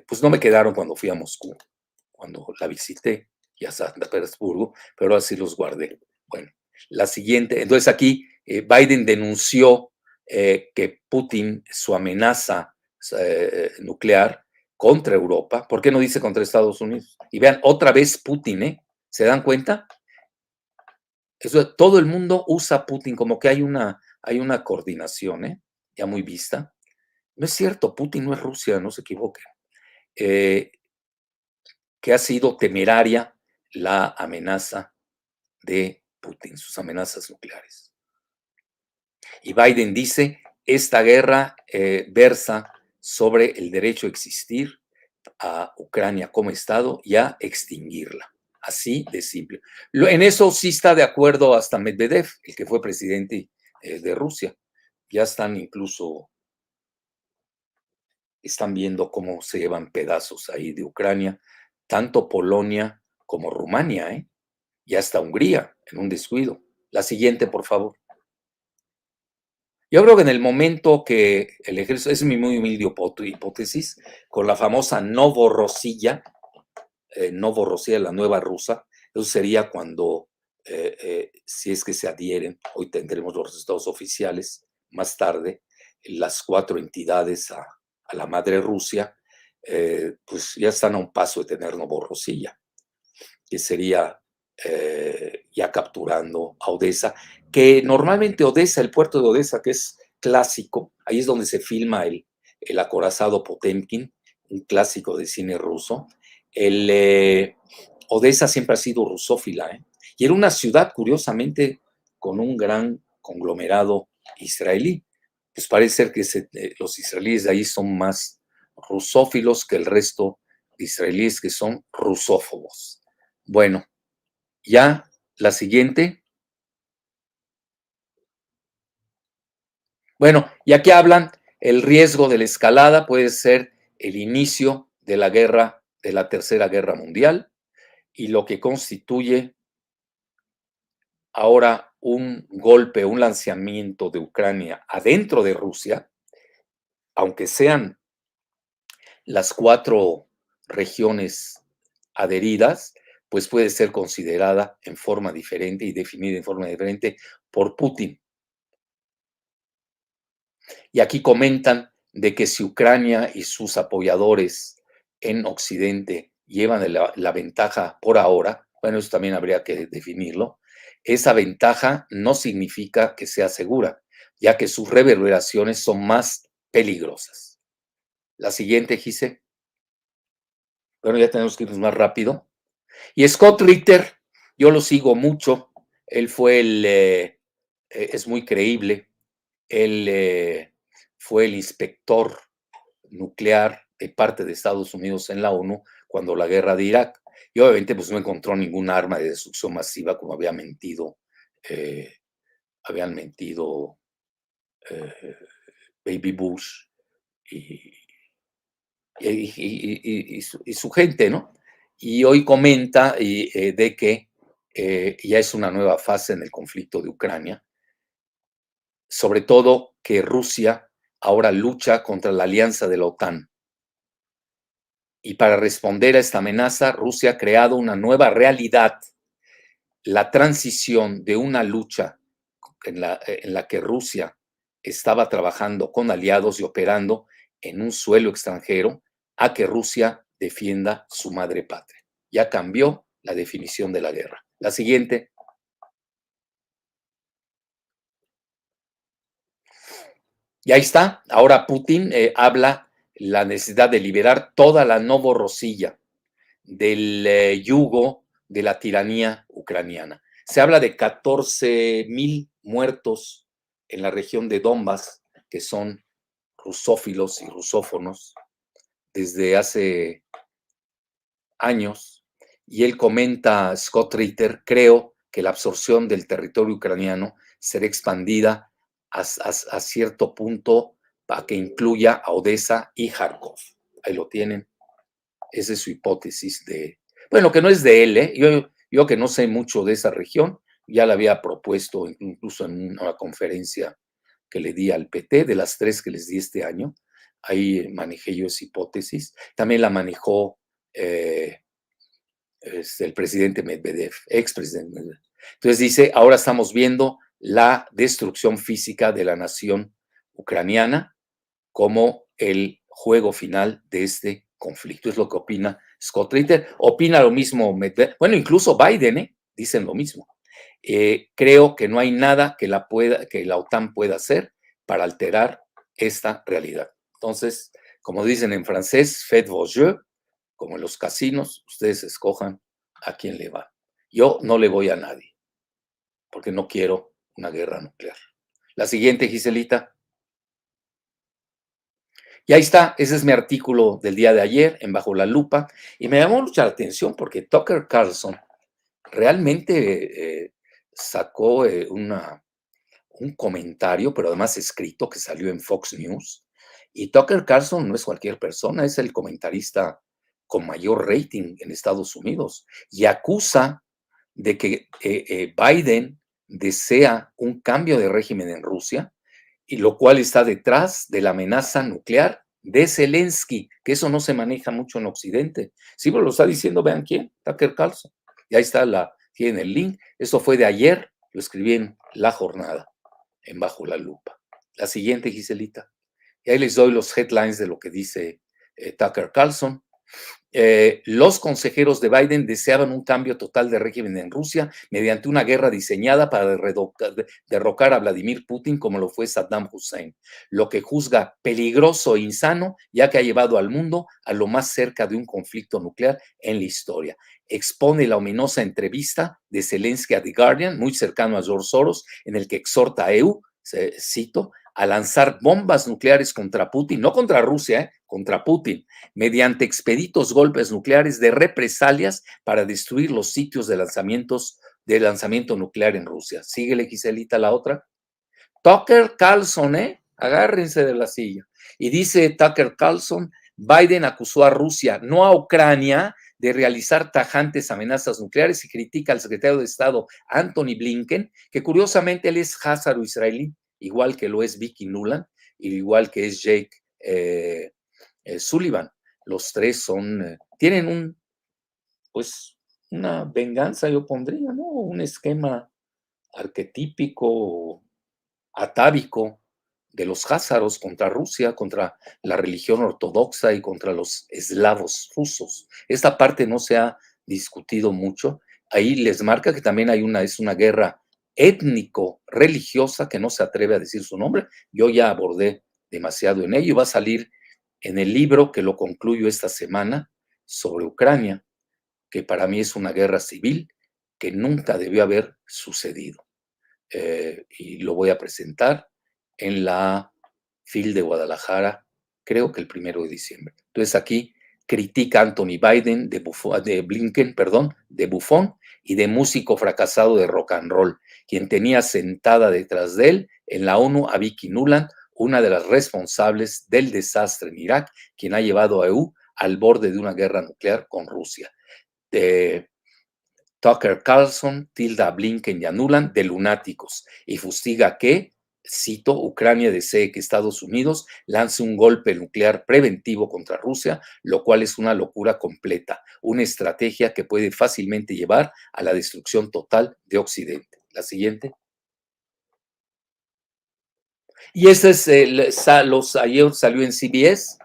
pues no me quedaron cuando fui a Moscú, cuando la visité y a San Petersburgo, pero así los guardé. Bueno, la siguiente, entonces aquí Biden denunció que Putin, su amenaza nuclear contra Europa, ¿por qué no dice contra Estados Unidos? Y vean, otra vez Putin, ¿eh? ¿Se dan cuenta? Eso, todo el mundo usa Putin, como que hay una coordinación, ¿eh? Ya muy vista. No es cierto, Putin no es Rusia, no se equivoquen. Que ha sido temeraria la amenaza de Putin, sus amenazas nucleares. Y Biden dice, esta guerra versa sobre el derecho a existir a Ucrania como Estado y a extinguirla. Así de simple. En eso sí está de acuerdo hasta Medvedev, el que fue presidente de Rusia. Ya están viendo cómo se llevan pedazos ahí de Ucrania, tanto Polonia como Rumania, ¿eh? Y hasta Hungría, en un descuido. La siguiente, por favor. Yo creo que en el momento que el ejército, es mi muy humilde hipótesis, con la famosa Novorossiya, la nueva rusa, eso sería cuando, si es que se adhieren, hoy tendremos los resultados oficiales, más tarde, las 4 entidades a la madre Rusia, pues ya están a un paso de tener Novorossiya, que sería ya capturando a Odessa, que normalmente Odessa, el puerto de Odessa, que es clásico, ahí es donde se filma el acorazado Potemkin, un clásico de cine ruso. Odessa siempre ha sido rusófila, ¿eh? Y era una ciudad, curiosamente, con un gran conglomerado israelí. Pues parece ser que los israelíes de ahí son más rusófilos que el resto de israelíes que son rusófobos. Bueno, ya la siguiente. Bueno, y aquí hablan, el riesgo de la escalada puede ser el inicio de la guerra, de la Tercera Guerra Mundial, y lo que constituye ahora un golpe, un lanzamiento de Ucrania adentro de Rusia, aunque sean las 4 regiones adheridas, pues puede ser considerada en forma diferente y definida en forma diferente por Putin. Y aquí comentan de que si Ucrania y sus apoyadores en Occidente llevan la ventaja por ahora, bueno, eso también habría que definirlo, esa ventaja no significa que sea segura, ya que sus reverberaciones son más peligrosas. La siguiente, Gise. Bueno, ya tenemos que irnos más rápido. Y Scott Ritter, yo lo sigo mucho. Él fue es muy creíble. Él fue el inspector nuclear de parte de Estados Unidos en la ONU cuando la guerra de Irak. Y obviamente pues no encontró ningún arma de destrucción masiva como habían mentido eh, Baby Bush y, y su gente, ¿no? Y hoy comenta de que ya es una nueva fase en el conflicto de Ucrania, sobre todo que Rusia ahora lucha contra la alianza de la OTAN. Y para responder a esta amenaza, Rusia ha creado una nueva realidad, la transición de una lucha en la que Rusia estaba trabajando con aliados y operando en un suelo extranjero, a que Rusia defienda su madre patria. Ya cambió la definición de la guerra. La siguiente. Y ahí está. Ahora Putin habla la necesidad de liberar toda la Novorosilla del yugo de la tiranía ucraniana. Se habla de 14,000 muertos en la región de Donbass, que son rusófilos y rusófonos, desde hace años. Y él comenta, Scott Ritter, creo que la absorción del territorio ucraniano será expandida a cierto punto para que incluya a Odessa y Kharkov. Ahí lo tienen. Esa es su hipótesis de, bueno, que no es de él, ¿eh? Yo que no sé mucho de esa región, ya la había propuesto incluso en una conferencia que le di al PT, de las 3 que les di este año, ahí manejé yo esa hipótesis. También la manejó el presidente Medvedev, expresidente Medvedev. Entonces dice, ahora estamos viendo la destrucción física de la nación ucraniana como el juego final de este conflicto. Es lo que opina Scott Ritter. Opina lo mismo Medvedev. Bueno, incluso Biden, dicen lo mismo. Creo que no hay nada que la OTAN pueda hacer para alterar esta realidad. Entonces, como dicen en francés, faites vos jeux, como en los casinos, ustedes escojan a quién le va. Yo no le voy a nadie, porque no quiero una guerra nuclear. La siguiente, Giselita. Y ahí está, ese es mi artículo del día de ayer en Bajo la Lupa, y me llamó mucha la atención porque Tucker Carlson realmente sacó un comentario, pero además escrito, que salió en Fox News. Y Tucker Carlson no es cualquier persona, es el comentarista con mayor rating en Estados Unidos y acusa de que Biden desea un cambio de régimen en Rusia, y lo cual está detrás de la amenaza nuclear de Zelensky, que eso no se maneja mucho en Occidente. Sí, pero lo está diciendo, vean quién, Tucker Carlson. Y ahí está, tienen el link. Eso fue de ayer, lo escribí en La Jornada, en Bajo la Lupa. La siguiente, Giselita. Y ahí les doy los headlines de lo que dice Tucker Carlson. Los consejeros de Biden deseaban un cambio total de régimen en Rusia mediante una guerra diseñada para derrocar a Vladimir Putin como lo fue Saddam Hussein, lo que juzga peligroso e insano, ya que ha llevado al mundo a lo más cerca de un conflicto nuclear en la historia. Expone la ominosa entrevista de Zelensky a The Guardian, muy cercano a George Soros, en el que exhorta a EU, cito, a lanzar bombas nucleares contra Putin, no contra Rusia, contra Putin, mediante expeditos golpes nucleares de represalias para destruir los sitios de lanzamiento nuclear en Rusia. Síguele, Giselita, la otra. Tucker Carlson, agárrense de la silla. Y dice Tucker Carlson, Biden acusó a Rusia, no a Ucrania, de realizar tajantes amenazas nucleares y critica al secretario de Estado Anthony Blinken, que curiosamente él es házaro-israelí, igual que lo es Vicky Nuland, y igual que es Jake Sullivan. Los tres tienen pues, una venganza, yo pondría, ¿no? Un esquema arquetípico, atávico de los házaros contra Rusia, contra la religión ortodoxa y contra los eslavos rusos. Esta parte no se ha discutido mucho. Ahí les marca que también es una guerra étnico-religiosa que no se atreve a decir su nombre. Yo ya abordé demasiado en ello y va a salir en el libro que lo concluyo esta semana sobre Ucrania, que para mí es una guerra civil que nunca debió haber sucedido. Y lo voy a presentar en la FIL de Guadalajara, creo que el 1 de diciembre. Entonces aquí critica a Anthony Biden de Blinken, perdón, de bufón y de músico fracasado de rock and roll, quien tenía sentada detrás de él en la ONU a Vicky Nuland, una de las responsables del desastre en Irak, quien ha llevado a EU al borde de una guerra nuclear con Rusia. Tucker Carlson tilda a Blinken y a Nuland de lunáticos y fustiga que, cito, Ucrania desee que Estados Unidos lance un golpe nuclear preventivo contra Rusia, lo cual es una locura completa, una estrategia que puede fácilmente llevar a la destrucción total de Occidente. La siguiente. Y ese es, ayer salió en CBS,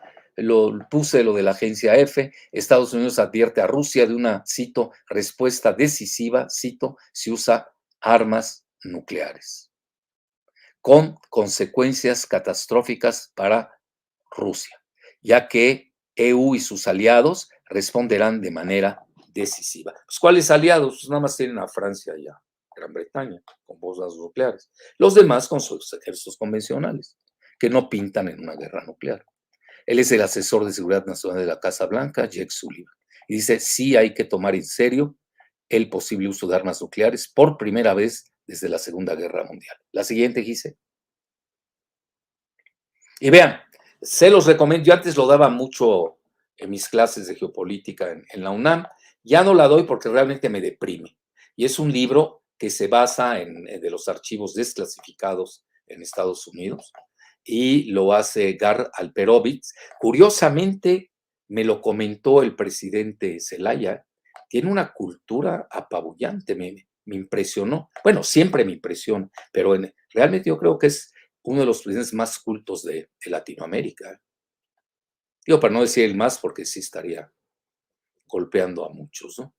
puse lo de la agencia F, Estados Unidos advierte a Rusia de una, cito, respuesta decisiva, cito, si usa armas nucleares, con consecuencias catastróficas para Rusia. ya que EU y sus aliados responderán de manera decisiva. Pues, ¿cuáles aliados? Pues nada más tienen a Francia y a Gran Bretaña con bombas nucleares. Los demás con sus ejércitos convencionales, que no pintan en una guerra nuclear. Él es el asesor de seguridad nacional de la Casa Blanca, Jake Sullivan, y dice, sí hay que tomar en serio el posible uso de armas nucleares por primera vez desde la Segunda Guerra Mundial. La siguiente, Gise. Y vean, se los recomiendo, yo antes lo daba mucho en mis clases de geopolítica en la UNAM, ya no la doy porque realmente me deprime. Y es un libro que se basa de los archivos desclasificados en Estados Unidos y lo hace Gar Alperovitz. Curiosamente, me lo comentó el presidente Zelaya, tiene una cultura apabullante, me impresionó. Bueno, siempre me impresiona, pero realmente yo creo que es uno de los presidentes más cultos de Latinoamérica. Digo, para no decir el más, porque sí estaría golpeando a muchos, ¿no?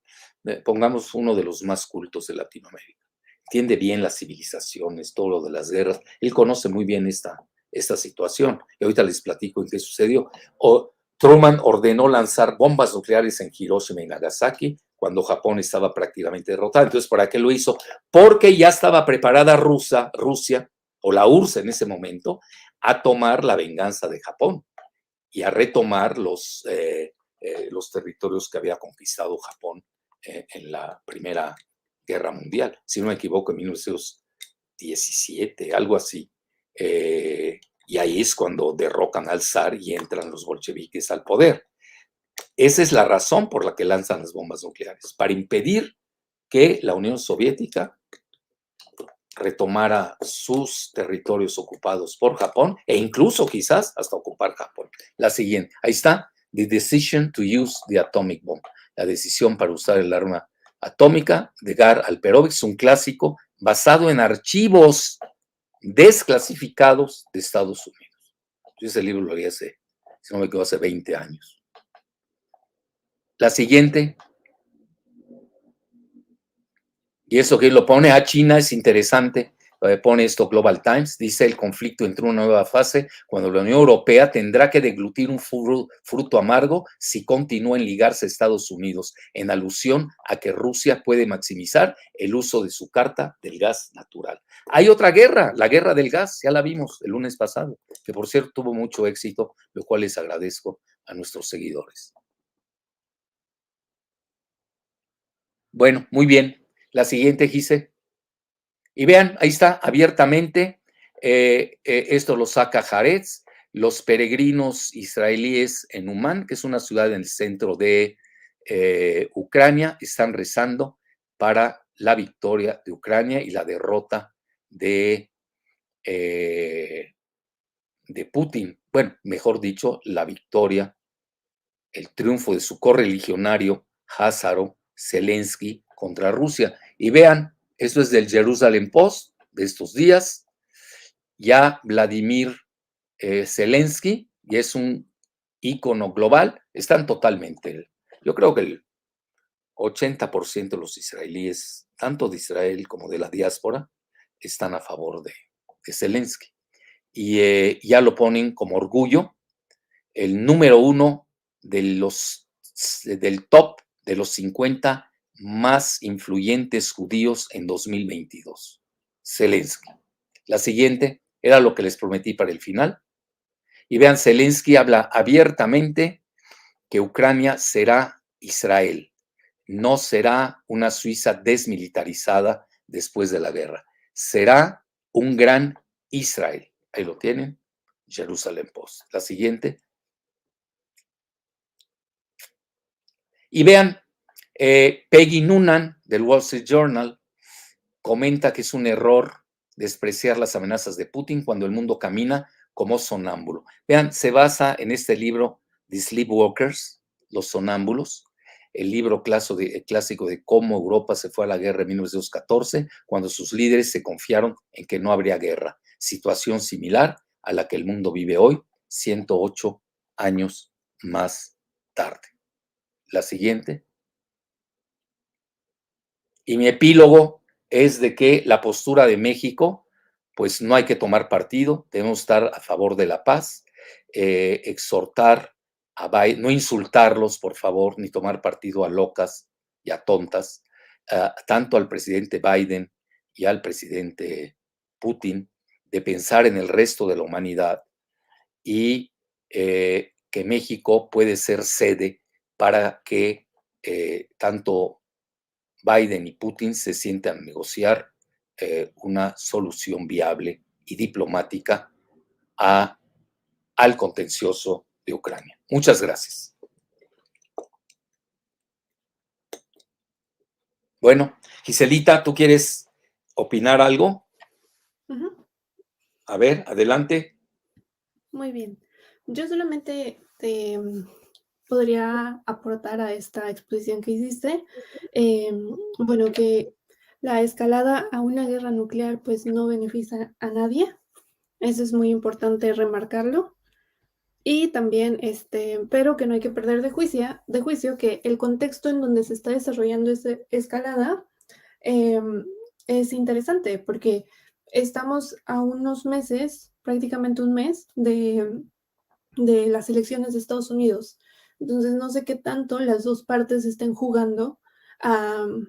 Pongamos uno de los más cultos de Latinoamérica. Entiende bien las civilizaciones, todo lo de las guerras. Él conoce muy bien esta situación. Y ahorita les platico en qué sucedió. Truman ordenó lanzar bombas nucleares en Hiroshima y Nagasaki cuando Japón estaba prácticamente derrotado. Entonces, ¿para qué lo hizo? Porque ya estaba preparada Rusia, o la URSS en ese momento, a tomar la venganza de Japón y a retomar los territorios que había conquistado Japón en la Primera Guerra Mundial. Si no me equivoco, en 1917, algo así. Y ahí es cuando derrocan al zar y entran los bolcheviques al poder. Esa es la razón por la que lanzan las bombas nucleares, para impedir que la Unión Soviética retomara sus territorios ocupados por Japón e incluso quizás hasta ocupar Japón. La siguiente, ahí está, the decision to use the atomic bomb, la decisión para usar el arma atómica de Gar Alperovitz, un clásico basado en archivos desclasificados de Estados Unidos. Yo ese libro lo leí hace, si no me equivoco, hace 20 años. La siguiente, y eso que lo pone a China es interesante, pone esto Global Times, dice el conflicto entró en una nueva fase cuando la Unión Europea tendrá que deglutir un fruto amargo si continúa en ligarse a Estados Unidos, en alusión a que Rusia puede maximizar el uso de su carta del gas natural. Hay otra guerra, la guerra del gas, ya la vimos el lunes pasado, que por cierto tuvo mucho éxito, lo cual les agradezco a nuestros seguidores. Bueno, muy bien. La siguiente, Gise. Y vean, ahí está abiertamente, esto lo saca Haaretz, los peregrinos israelíes en Umán, que es una ciudad en el centro de Ucrania, están rezando para la victoria de Ucrania y la derrota de Putin. Bueno, mejor dicho, la victoria, el triunfo de su correligionario Házaro Zelensky contra Rusia. Y vean, esto es del Jerusalem Post de estos días. Ya Vladimir Zelensky, y es un ícono global, están totalmente, yo creo que el 80% de los israelíes, tanto de Israel como de la diáspora, están a favor de Zelensky. Y ya lo ponen como orgullo, el número uno del top de los 50 más influyentes judíos en 2022. Zelensky. La siguiente era lo que les prometí para el final. Y vean, Zelensky habla abiertamente que Ucrania será Israel, no será una Suiza desmilitarizada después de la guerra, será un gran Israel. Ahí lo tienen, Jerusalem Post. La siguiente. Y vean, Peggy Noonan del Wall Street Journal comenta que es un error despreciar las amenazas de Putin cuando el mundo camina como sonámbulo. Vean, se basa en este libro, The Sleepwalkers, Los Sonámbulos, el libro clásico de cómo Europa se fue a la guerra en 1914, cuando sus líderes se confiaron en que no habría guerra. Situación similar a la que el mundo vive hoy, 108 años más tarde. La siguiente. Y mi epílogo es de que la postura de México, pues no hay que tomar partido, debemos estar a favor de la paz. exhortar a Biden, no insultarlos, por favor, ni tomar partido a locas y a tontas, tanto al presidente Biden y al presidente Putin, de pensar en el resto de la humanidad y que México puede ser sede para que tanto Biden y Putin se sientan a negociar una solución viable y diplomática a, al contencioso de Ucrania. Muchas gracias. Bueno, Giselita, ¿tú quieres opinar algo? Ujú. A ver, adelante. Muy bien. Yo solamente podría aportar a esta exposición que hiciste, bueno, que la escalada a una guerra nuclear pues no beneficia a nadie. Eso es muy importante remarcarlo. Y también, pero que no hay que perder de juicio que el contexto en donde se está desarrollando esa escalada em, es interesante porque estamos a unos meses, prácticamente un mes, de las elecciones de Estados Unidos. Entonces, no sé qué tanto las dos partes estén jugando,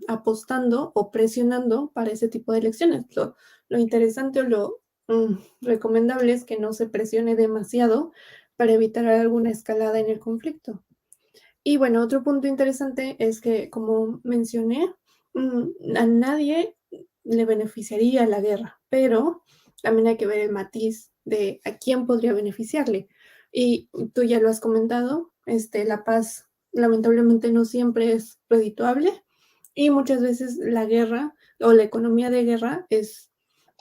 apostando o presionando para ese tipo de elecciones. Lo interesante o lo recomendable es que no se presione demasiado para evitar alguna escalada en el conflicto. Y bueno, otro punto interesante es que, como mencioné, a nadie le beneficiaría la guerra, pero también hay que ver el matiz de a quién podría beneficiarle. Y tú ya lo has comentado, la paz lamentablemente no siempre es redituable y muchas veces la guerra o la economía de guerra es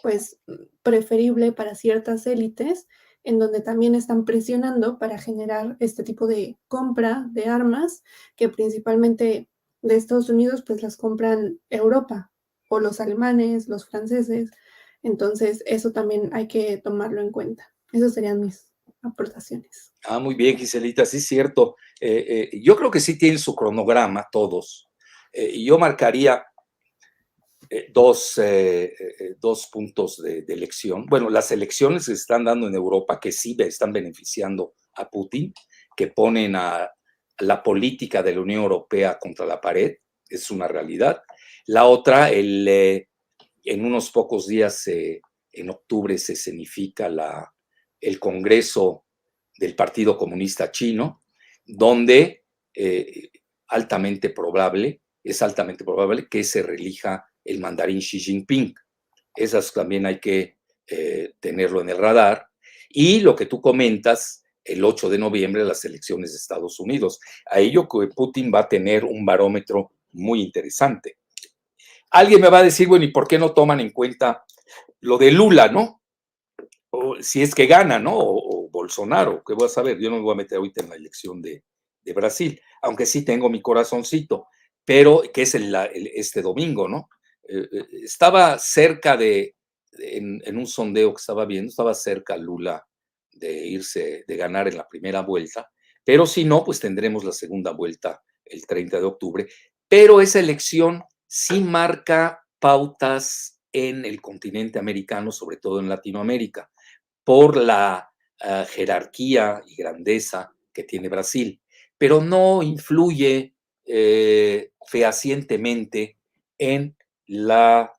pues preferible para ciertas élites en donde también están presionando para generar este tipo de compra de armas que principalmente de Estados Unidos pues las compran Europa o los alemanes, los franceses. Entonces eso también hay que tomarlo en cuenta. Esas serían mis aportaciones. Muy bien, Giselita, sí es cierto. Yo creo que sí tienen su cronograma todos. Y yo marcaría dos puntos de elección. Bueno, las elecciones se están dando en Europa que sí están beneficiando a Putin, que ponen a la política de la Unión Europea contra la pared, es una realidad. La otra, en unos pocos días, en octubre, se escenifica el Congreso del Partido Comunista Chino, donde altamente probable, es altamente probable que se reelija el mandarín Xi Jinping. Esas también hay que tenerlo en el radar. Y lo que tú comentas, el 8 de noviembre, las elecciones de Estados Unidos. A ello que Putin va a tener un barómetro muy interesante. Alguien me va a decir, bueno, ¿y por qué no toman en cuenta lo de Lula, no? O si es que gana, ¿no? O Bolsonaro, ¿qué voy a saber? Yo no me voy a meter ahorita en la elección de Brasil, aunque sí tengo mi corazoncito, pero que es este domingo, ¿no? Estaba cerca en un sondeo que estaba viendo, estaba cerca Lula de ganar en la primera vuelta, pero si no, pues tendremos la segunda vuelta el 30 de octubre, pero esa elección sí marca pautas en el continente americano, sobre todo en Latinoamérica, por la jerarquía y grandeza que tiene Brasil, pero no influye fehacientemente en la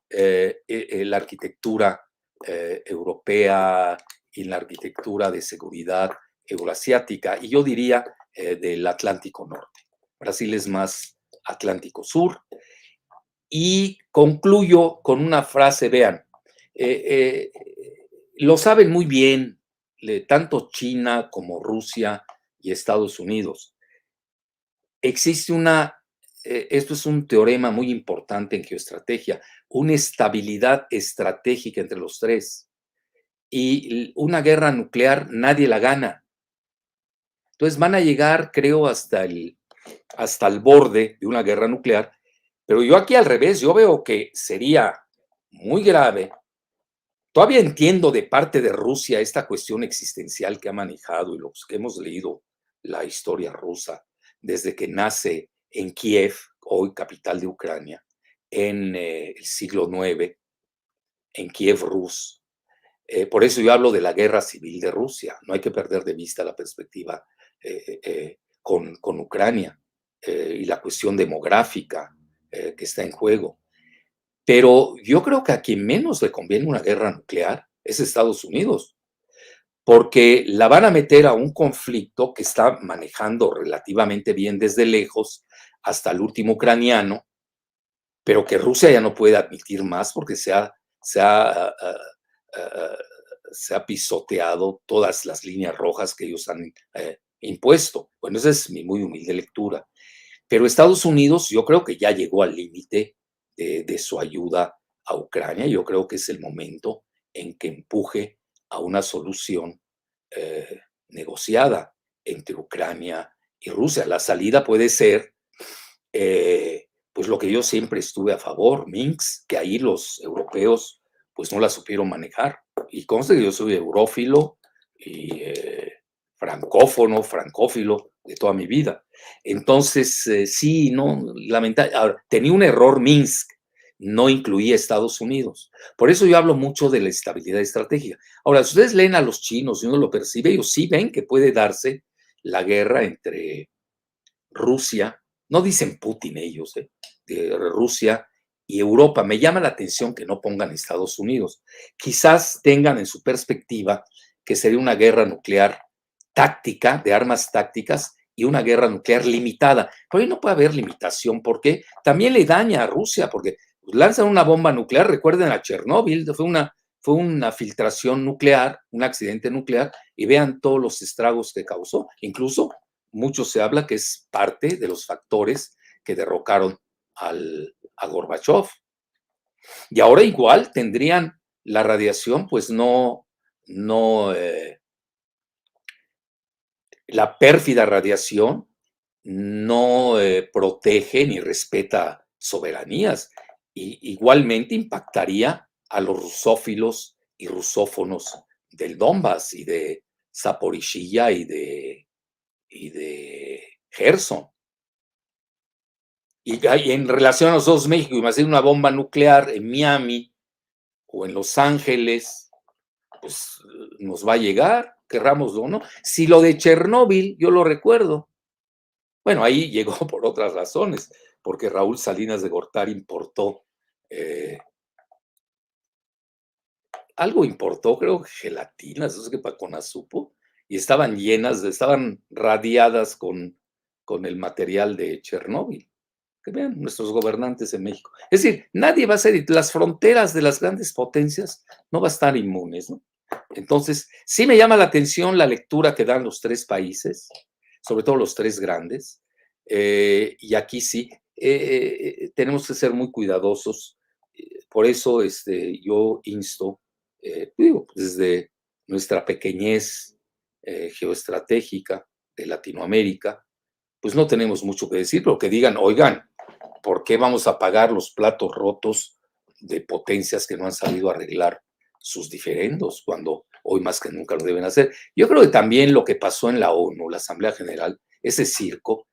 arquitectura europea y la arquitectura de seguridad euroasiática, y yo diría del Atlántico Norte. Brasil es más Atlántico Sur. Y concluyo con una frase, vean, eh, lo saben muy bien tanto China como Rusia y Estados Unidos. Existe esto es un teorema muy importante en geoestrategia, una estabilidad estratégica entre los tres. Y una guerra nuclear nadie la gana. Entonces van a llegar, creo, hasta el borde de una guerra nuclear. Pero yo aquí al revés, yo veo que sería muy grave. Todavía entiendo de parte de Rusia esta cuestión existencial que ha manejado y los que hemos leído la historia rusa desde que nace en Kiev, hoy capital de Ucrania, en el siglo IX, en Kiev Rus. Por eso yo hablo de la guerra civil de Rusia. No hay que perder de vista la perspectiva con Ucrania y la cuestión demográfica que está en juego. Pero yo creo que a quien menos le conviene una guerra nuclear es Estados Unidos, porque la van a meter a un conflicto que está manejando relativamente bien desde lejos hasta el último ucraniano, pero que Rusia ya no puede admitir más porque se ha, se ha pisoteado todas las líneas rojas que ellos han impuesto. Bueno, esa es mi muy humilde lectura. Pero Estados Unidos yo creo que ya llegó al límite de su ayuda a Ucrania. Yo creo que es el momento en que empuje a una solución negociada entre Ucrania y Rusia. La salida puede ser, pues lo que yo siempre estuve a favor, Minsk, que ahí los europeos pues no la supieron manejar. Y conste que yo soy eurófilo y francófilo de toda mi vida. Entonces, sí, no, lamentable. Ahora, tenía un error Minsk, no incluía Estados Unidos. Por eso yo hablo mucho de la estabilidad estratégica. Ahora, si ustedes leen a los chinos y uno lo percibe, ellos sí ven que puede darse la guerra entre Rusia, no dicen Putin ellos, de Rusia y Europa. Me llama la atención que no pongan Estados Unidos. Quizás tengan en su perspectiva que sería una guerra nuclear táctica, de armas tácticas, y una guerra nuclear limitada. Pero ahí no puede haber limitación porque también le daña a Rusia, porque lanzan una bomba nuclear, recuerden a Chernóbil, fue una filtración nuclear, un accidente nuclear, y vean todos los estragos que causó. Incluso mucho se habla que es parte de los factores que derrocaron a Gorbachev. Y ahora igual tendrían la radiación, pues la pérfida radiación no protege ni respeta soberanías. Y igualmente impactaría a los rusófilos y rusófonos del Donbass y de Zaporizhia y de Gerson. Y en relación a los dos México, imagínate una bomba nuclear en Miami o en Los Ángeles, pues nos va a llegar, querrámoslo o no. Si lo de Chernóbil, yo lo recuerdo, bueno, ahí llegó por otras razones, porque Raúl Salinas de Gortari importó, algo importó, creo que gelatinas, eso es que con azupo, y estaban estaban radiadas con el material de Chernóbil. Que vean nuestros gobernantes en México. Es decir, nadie va a ser, las fronteras de las grandes potencias no va a estar inmunes, ¿no? Entonces, sí me llama la atención la lectura que dan los tres países, sobre todo los tres grandes, y aquí sí, tenemos que ser muy cuidadosos. Por eso yo insto, digo, desde nuestra pequeñez geoestratégica de Latinoamérica, pues no tenemos mucho que decir, pero que digan, oigan, ¿por qué vamos a pagar los platos rotos de potencias que no han sabido arreglar sus diferendos cuando hoy más que nunca lo deben hacer? Yo creo que también lo que pasó en la ONU, la Asamblea General, ese circo,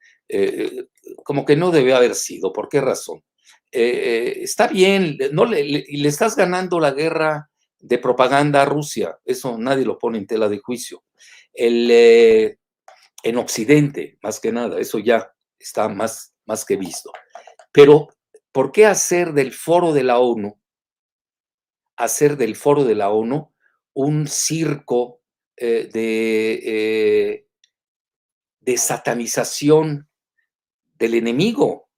como que no debe haber sido. ¿Por qué razón? Está bien, no le estás ganando la guerra de propaganda a Rusia, eso nadie lo pone en tela de juicio. En Occidente, más que nada, eso ya está más que visto. Pero, ¿por qué hacer del foro de la ONU un circo de satanización del enemigo,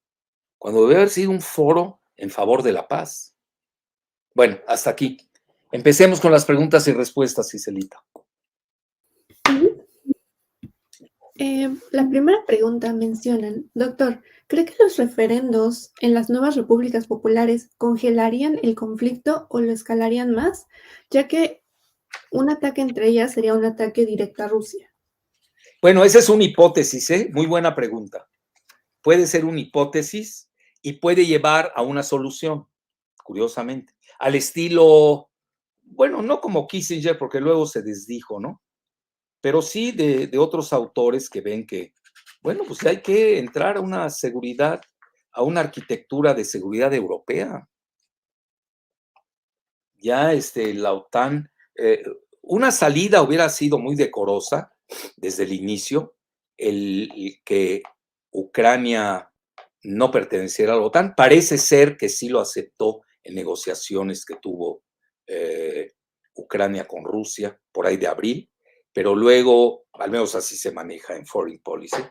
cuando debe haber sido un foro en favor de la paz? Bueno, hasta aquí. Empecemos con las preguntas y respuestas, Giselita. La primera pregunta mencionan, doctor, ¿cree que los referendos en las nuevas repúblicas populares congelarían el conflicto o lo escalarían más, ya que un ataque entre ellas sería un ataque directo a Rusia? Bueno, esa es una hipótesis, ¿eh? Muy buena pregunta. Puede ser una hipótesis y puede llevar a una solución, curiosamente, al estilo, bueno, no como Kissinger, porque luego se desdijo, ¿no? Pero sí de otros autores que ven que, bueno, pues hay que entrar a una seguridad, a una arquitectura de seguridad europea. Ya la OTAN, eh, una salida hubiera sido muy decorosa desde el inicio, el que Ucrania no perteneciera a la OTAN. Parece ser que sí lo aceptó en negociaciones que tuvo Ucrania con Rusia por ahí de abril, pero luego, al menos así se maneja en Foreign Policy.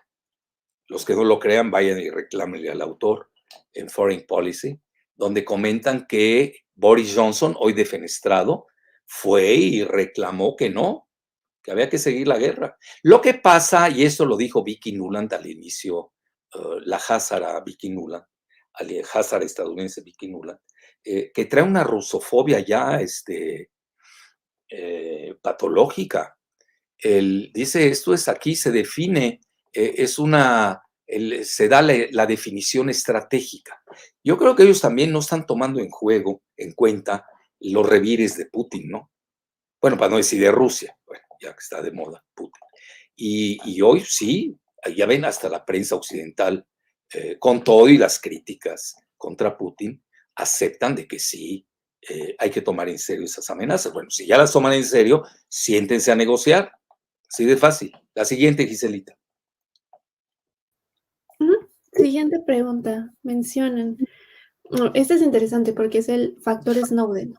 Los que no lo crean, vayan y reclámenle al autor en Foreign Policy, donde comentan que Boris Johnson, hoy defenestrado, fue y reclamó que no, que había que seguir la guerra. Lo que pasa, y esto lo dijo Vicky Nuland al inicio, la házara Vicky Nuland, házara estadounidense Vicky Nuland, que trae una rusofobia ya patológica. Él dice, esto es aquí, se define, es se da la definición estratégica. Yo creo que ellos también no están tomando en cuenta los revires de Putin, ¿no? Bueno, para no decir de Rusia, bueno, ya que está de moda Putin. Y hoy sí, ya ven, hasta la prensa occidental, con todo y las críticas contra Putin, aceptan de que sí, hay que tomar en serio esas amenazas. Bueno, si ya las toman en serio, siéntense a negociar. Así de fácil. La siguiente, Giselita. Ujú. Siguiente pregunta. Mencionan, este es interesante porque es el factor Snowden.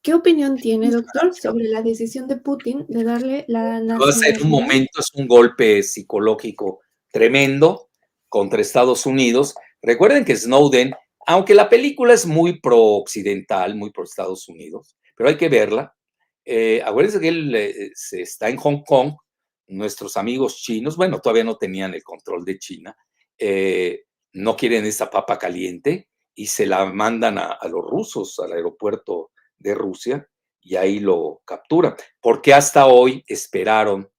¿Qué opinión tiene, doctor, sobre la decisión de Putin de darle la En un nacionalidad? momento es un golpe psicológico tremendo contra Estados Unidos. Recuerden que Snowden, aunque la película es muy pro-occidental, muy pro-Estados Unidos, pero hay que verla. Acuérdense que él está en Hong Kong, nuestros amigos chinos, bueno, todavía no tenían el control de China, no quieren esa papa caliente y se la mandan a los rusos, al aeropuerto de Rusia, y ahí lo capturan. Porque hasta hoy esperaron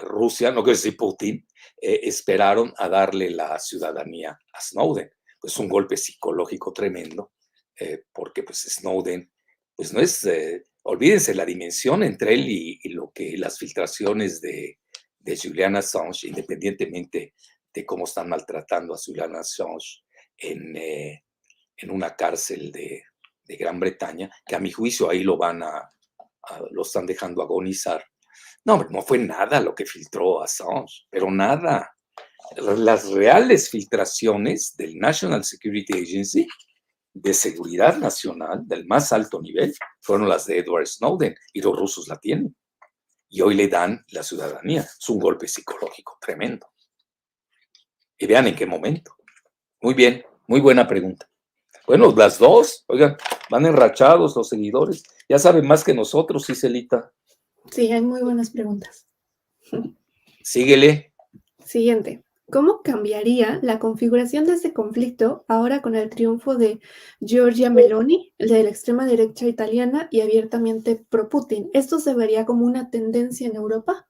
Rusia, no quiero decir Putin, esperaron a darle la ciudadanía a Snowden. Pues un golpe psicológico tremendo, porque pues Snowden, pues no es, olvídense la dimensión entre él y lo que las filtraciones de Julian Assange, independientemente de cómo están maltratando a Julian Assange en una cárcel de Gran Bretaña, que a mi juicio ahí lo están dejando agonizar. No, no fue nada lo que filtró Assange, pero nada. Las reales filtraciones del National Security Agency, de seguridad nacional, del más alto nivel, fueron las de Edward Snowden, y los rusos la tienen. Y hoy le dan la ciudadanía. Es un golpe psicológico tremendo. Y vean en qué momento. Muy bien, muy buena pregunta. Bueno, las dos, oigan, van enrachados los seguidores. Ya saben más que nosotros, Ciselita. Sí, hay muy buenas preguntas. Síguele. Siguiente. ¿Cómo cambiaría la configuración de este conflicto ahora con el triunfo de Giorgia Meloni, de la extrema derecha italiana y abiertamente pro-Putin? ¿Esto se vería como una tendencia en Europa?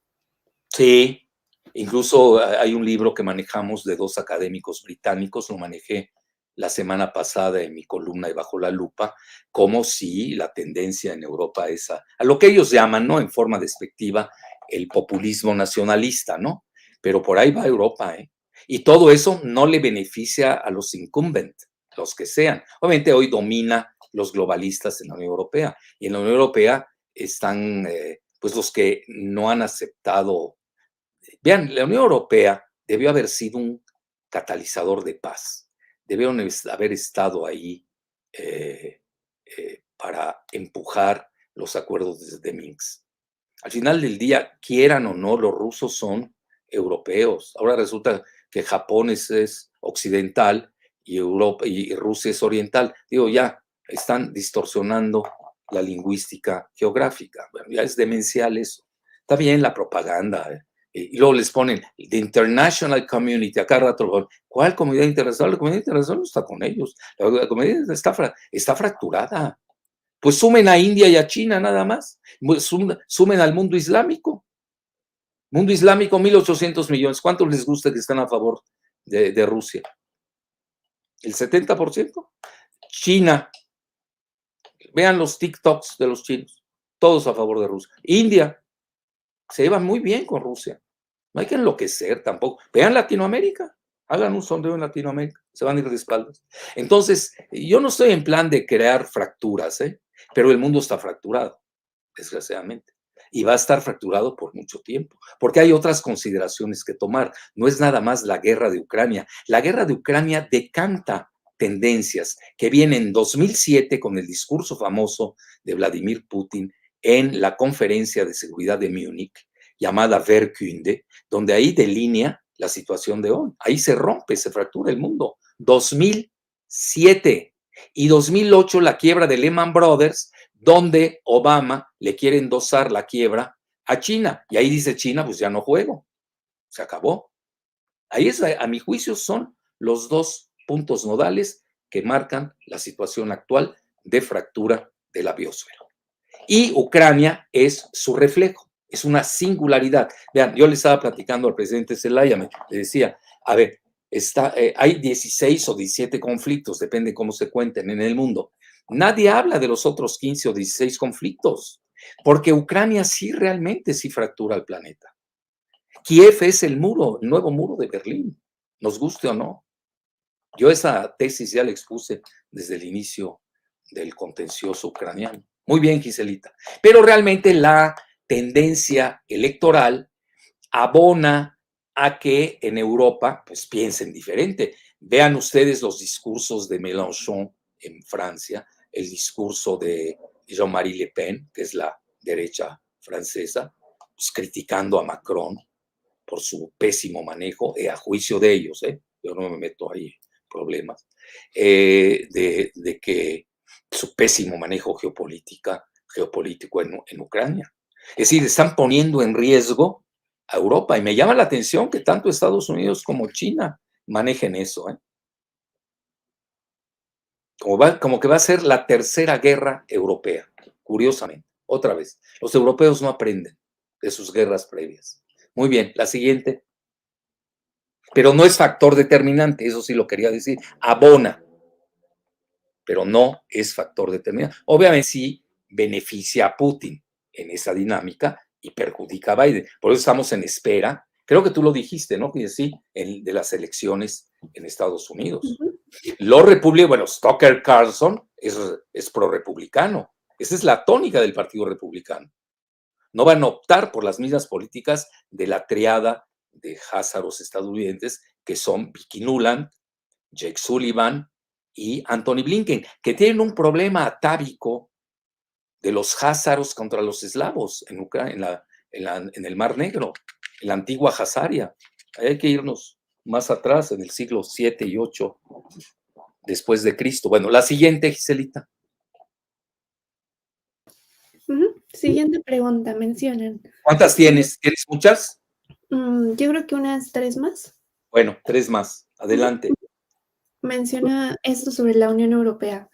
Sí, incluso hay un libro que manejamos de dos académicos británicos, lo manejé la semana pasada en mi columna de Bajo la Lupa, como si la tendencia en Europa es a lo que ellos llaman, ¿no? En forma despectiva, el populismo nacionalista, ¿no? Pero por ahí va Europa, ¿eh? Y todo eso no le beneficia a los incumbent, los que sean. Obviamente hoy domina los globalistas en la Unión Europea, y en la Unión Europea están, pues, los que no han aceptado. Vean, la Unión Europea debió haber sido un catalizador de paz, debió haber estado ahí para empujar los acuerdos de Minsk. Al final del día, quieran o no, los rusos son europeos. Ahora resulta que Japón es occidental y Europa y Rusia es oriental. Digo, ya están distorsionando la lingüística geográfica. Bueno, ya es demencial eso. Está bien la propaganda, y luego les ponen the international community, acá rato, ¿cuál comunidad internacional? La comunidad internacional no está con ellos. La comunidad está fracturada. Pues sumen a India y a China nada más. Sumen al mundo islámico. Mundo islámico, 1.800 millones. ¿Cuántos les gusta que están a favor de Rusia? ¿El 70%? China. Vean los TikToks de los chinos. Todos a favor de Rusia. India. Se llevan muy bien con Rusia. No hay que enloquecer tampoco. Vean Latinoamérica. Hagan un sondeo en Latinoamérica. Se van a ir de espaldas. Entonces, yo no estoy en plan de crear fracturas, ¿eh? Pero el mundo está fracturado, desgraciadamente. Y va a estar fracturado por mucho tiempo, porque hay otras consideraciones que tomar. No es nada más la guerra de Ucrania. La guerra de Ucrania decanta tendencias que vienen en 2007 con el discurso famoso de Vladimir Putin en la conferencia de seguridad de Múnich, llamada Wehrkunde, donde ahí delinea la situación de hoy. Ahí se rompe, se fractura el mundo. 2007 y 2008 la quiebra de Lehman Brothers, donde Obama le quiere endosar la quiebra a China. Y ahí dice China, pues ya no juego, se acabó. Ahí es, a mi juicio, son los dos puntos nodales que marcan la situación actual de fractura de la biosfera. Y Ucrania es su reflejo, es una singularidad. Vean, yo le estaba platicando al presidente Zelaya, le decía, a ver, hay 16 o 17 conflictos, depende cómo se cuenten en el mundo. Nadie habla de los otros 15 o 16 conflictos, porque Ucrania sí realmente sí fractura el planeta. Kiev es el nuevo muro de Berlín, nos guste o no. Yo esa tesis ya la expuse desde el inicio del contencioso ucraniano. Muy bien, Giselita. Pero realmente la tendencia electoral abona a que en Europa pues piensen diferente. Vean ustedes los discursos de Mélenchon en Francia, el discurso de Jean-Marie Le Pen, que es la derecha francesa, pues, criticando a Macron por su pésimo manejo, a juicio de ellos, yo no me meto ahí en problemas, de que su pésimo manejo geopolítico en Ucrania. Es decir, están poniendo en riesgo a Europa y me llama la atención que tanto Estados Unidos como China manejen eso. Como que va a ser la tercera guerra europea, curiosamente, otra vez. Los europeos no aprenden de sus guerras previas. Muy bien, la siguiente. Pero no es factor determinante, eso sí lo quería decir. Abona, pero no es factor determinante. Obviamente sí beneficia a Putin en esa dinámica y perjudica a Biden. Por eso estamos en espera. Creo que tú lo dijiste, ¿no? Que sí, de las elecciones en Estados Unidos. Los republicanos, bueno, Tucker Carlson es pro-republicano. Esa es la tónica del Partido Republicano. No van a optar por las mismas políticas de la triada de házaros estadounidenses, que son Vicky Nuland, Jake Sullivan y Anthony Blinken, que tienen un problema atávico de los házaros contra los eslavos en Ucrania, en el Mar Negro, en la antigua Hazaria. Hay que irnos más atrás, en el siglo 7 y 8 después de Cristo. Bueno, la siguiente, Giselita. Siguiente pregunta, mencionan. ¿Cuántas tienes? ¿Tienes muchas? Yo creo que unas 3 más. Bueno, 3 más. Adelante. Menciona esto sobre la Unión Europea.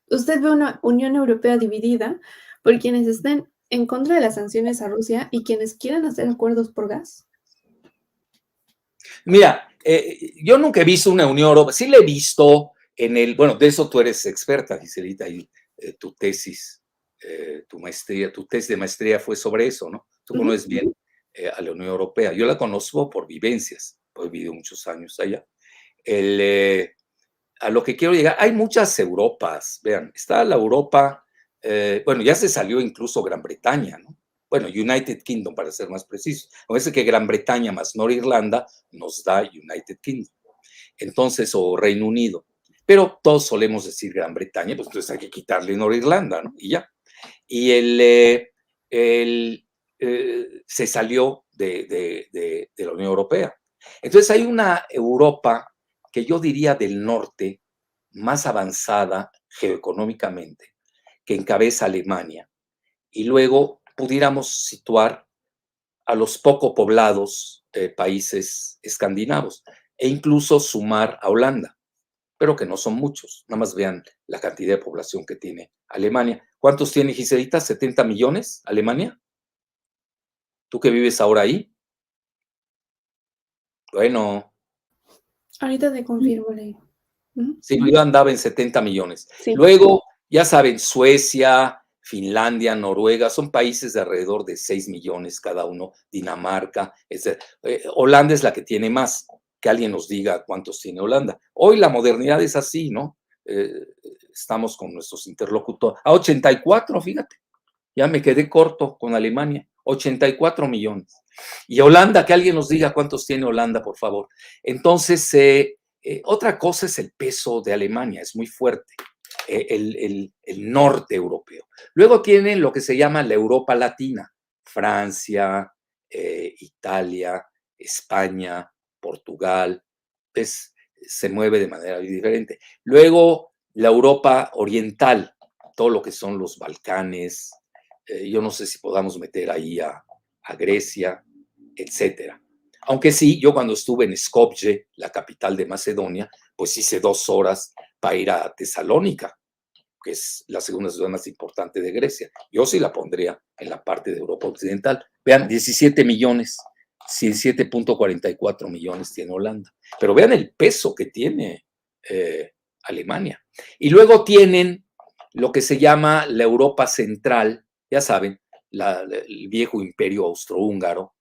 ¿Usted ve una Unión Europea dividida por quienes estén en contra de las sanciones a Rusia y quienes quieran hacer acuerdos por gas? Mira, yo nunca he visto una Unión Europea, sí la he visto bueno, de eso tú eres experta, Giselita, y tu tesis, tu tesis de maestría fue sobre eso, ¿no? Tú conoces bien a la Unión Europea. Yo la conozco por vivencias, pues he vivido muchos años allá. A lo que quiero llegar, hay muchas Europas, vean, está la Europa, bueno, ya se salió incluso Gran Bretaña, ¿no? Bueno, United Kingdom, para ser más preciso. Parece que Gran Bretaña más Norirlanda nos da United Kingdom. Entonces, o Reino Unido. Pero todos solemos decir Gran Bretaña, pues entonces hay que quitarle Norirlanda, ¿no? Y ya. Y se salió de la Unión Europea. Entonces hay una Europa que yo diría del norte, más avanzada geoeconómicamente, que encabeza Alemania. Y luego pudiéramos situar a los poco poblados países escandinavos e incluso sumar a Holanda, pero que no son muchos. Nada más vean la cantidad de población que tiene Alemania. ¿Cuántos tiene, Giselita? ¿70 millones Alemania? ¿Tú que vives ahora ahí? Bueno. Ahorita te confirmo. Sí, yo andaba en 70 millones. Sí. Luego, ya saben, Suecia, Finlandia, Noruega, son países de alrededor de 6 millones cada uno, Dinamarca, etc. Holanda es la que tiene más, que alguien nos diga cuántos tiene Holanda. Hoy la modernidad es así, ¿no? estamos con nuestros interlocutores. A 84, fíjate, ya me quedé corto con Alemania, 84 millones. Y Holanda, que alguien nos diga cuántos tiene Holanda, por favor. Entonces, otra cosa es el peso de Alemania, es muy fuerte, el norte europeo. Luego tienen lo que se llama la Europa Latina, Francia, Italia, España, Portugal, pues se mueve de manera diferente. Luego la Europa Oriental, todo lo que son los Balcanes, yo no sé si podamos meter ahí a Grecia, etcétera. Aunque sí, yo cuando estuve en Skopje, la capital de Macedonia, pues hice 2 horas para ir a Tesalónica, que es la segunda ciudad más importante de Grecia. Yo sí la pondría en la parte de Europa Occidental. Vean, 17 millones, 17.44 millones tiene Holanda. Pero vean el peso que tiene Alemania. Y luego tienen lo que se llama la Europa Central, ya saben, el viejo imperio austrohúngaro,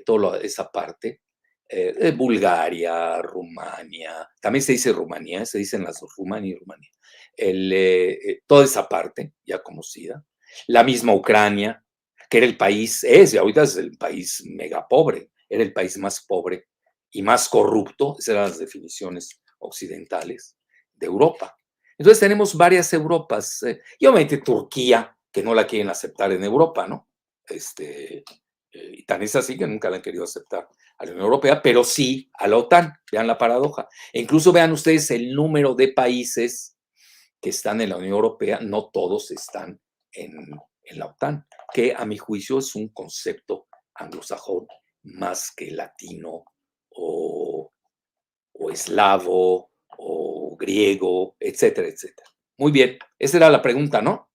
toda esa parte, Bulgaria, Rumania, también se dice Rumanía, se dicen las dos, Rumania y Rumanía, toda esa parte ya conocida, la misma Ucrania, que era el país, y ahorita es el país mega pobre, era el país más pobre y más corrupto, esas eran las definiciones occidentales de Europa. Entonces tenemos varias Europas, y obviamente Turquía, que no la quieren aceptar en Europa, ¿no? Y tan es así que nunca la han querido aceptar a la Unión Europea, pero sí a la OTAN. Vean la paradoja. E incluso vean ustedes el número de países que están en la Unión Europea, no todos están en la OTAN, que a mi juicio es un concepto anglosajón más que latino o eslavo o griego, etcétera, etcétera. Muy bien, esa era la pregunta, ¿no?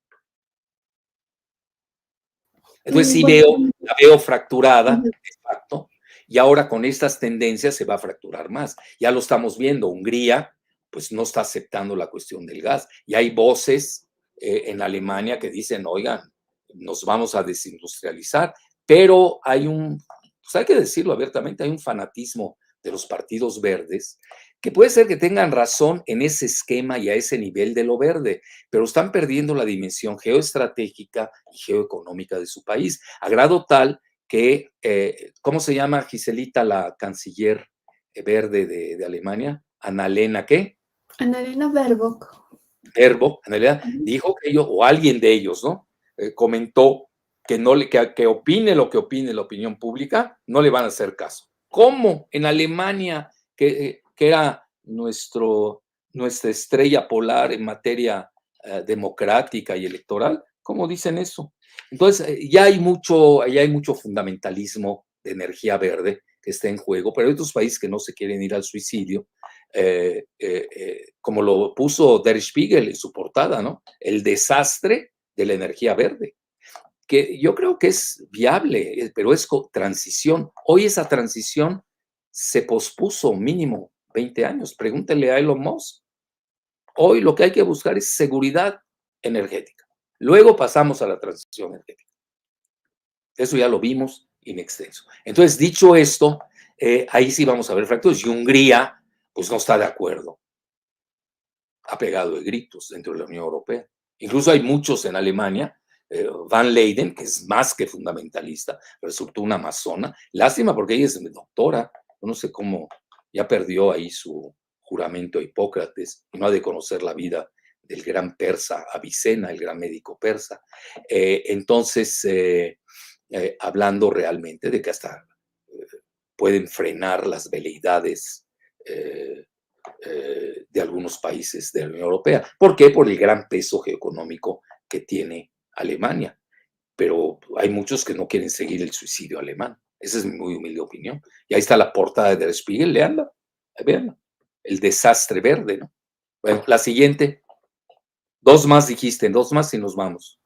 Entonces sí la veo fracturada, exacto, y ahora con estas tendencias se va a fracturar más. Ya lo estamos viendo, Hungría pues no está aceptando la cuestión del gas, y hay voces en Alemania que dicen, oigan, nos vamos a desindustrializar, pero pues hay que decirlo abiertamente, hay un fanatismo de los partidos verdes que puede ser que tengan razón en ese esquema y a ese nivel de lo verde, pero están perdiendo la dimensión geoestratégica y geoeconómica de su país, a grado tal que, ¿cómo se llama, Giselita, la canciller verde de Alemania? Annalena, ¿qué? Annalena Baerbock. Baerbock, Annalena, dijo que ellos, o alguien de ellos, ¿no? Comentó que opine lo que opine la opinión pública, no le van a hacer caso. ¿Cómo? En Alemania, que era nuestra estrella polar en materia democrática y electoral, ¿cómo dicen eso? Entonces, ya hay mucho fundamentalismo de energía verde que está en juego, pero hay otros países que no se quieren ir al suicidio, como lo puso Der Spiegel en su portada, ¿no? El desastre de la energía verde, que yo creo que es viable, pero es transición. Hoy esa transición se pospuso mínimo 20 años. Pregúntenle a Elon Musk. Hoy lo que hay que buscar es seguridad energética. Luego pasamos a la transición energética. Eso ya lo vimos in extenso. Entonces, dicho esto, ahí sí vamos a ver fracturas. Y Hungría, pues no está de acuerdo. Ha pegado de gritos dentro de la Unión Europea. Incluso hay muchos en Alemania. Van Leyden, que es más que fundamentalista, resultó una amazona. Lástima porque ella es doctora. No sé cómo ya perdió ahí su juramento a Hipócrates y no ha de conocer la vida del gran persa Avicena, el gran médico persa. Entonces, hablando realmente de que hasta pueden frenar las veleidades de algunos países de la Unión Europea. ¿Por qué? Por el gran peso geoeconómico que tiene Alemania. Pero hay muchos que no quieren seguir el suicidio alemán. Esa es mi muy humilde opinión. Y ahí está la portada de Der Spiegel, leanla, veanla. El desastre verde, ¿no? Bueno, la siguiente. 2 más dijiste, 2 más y nos vamos.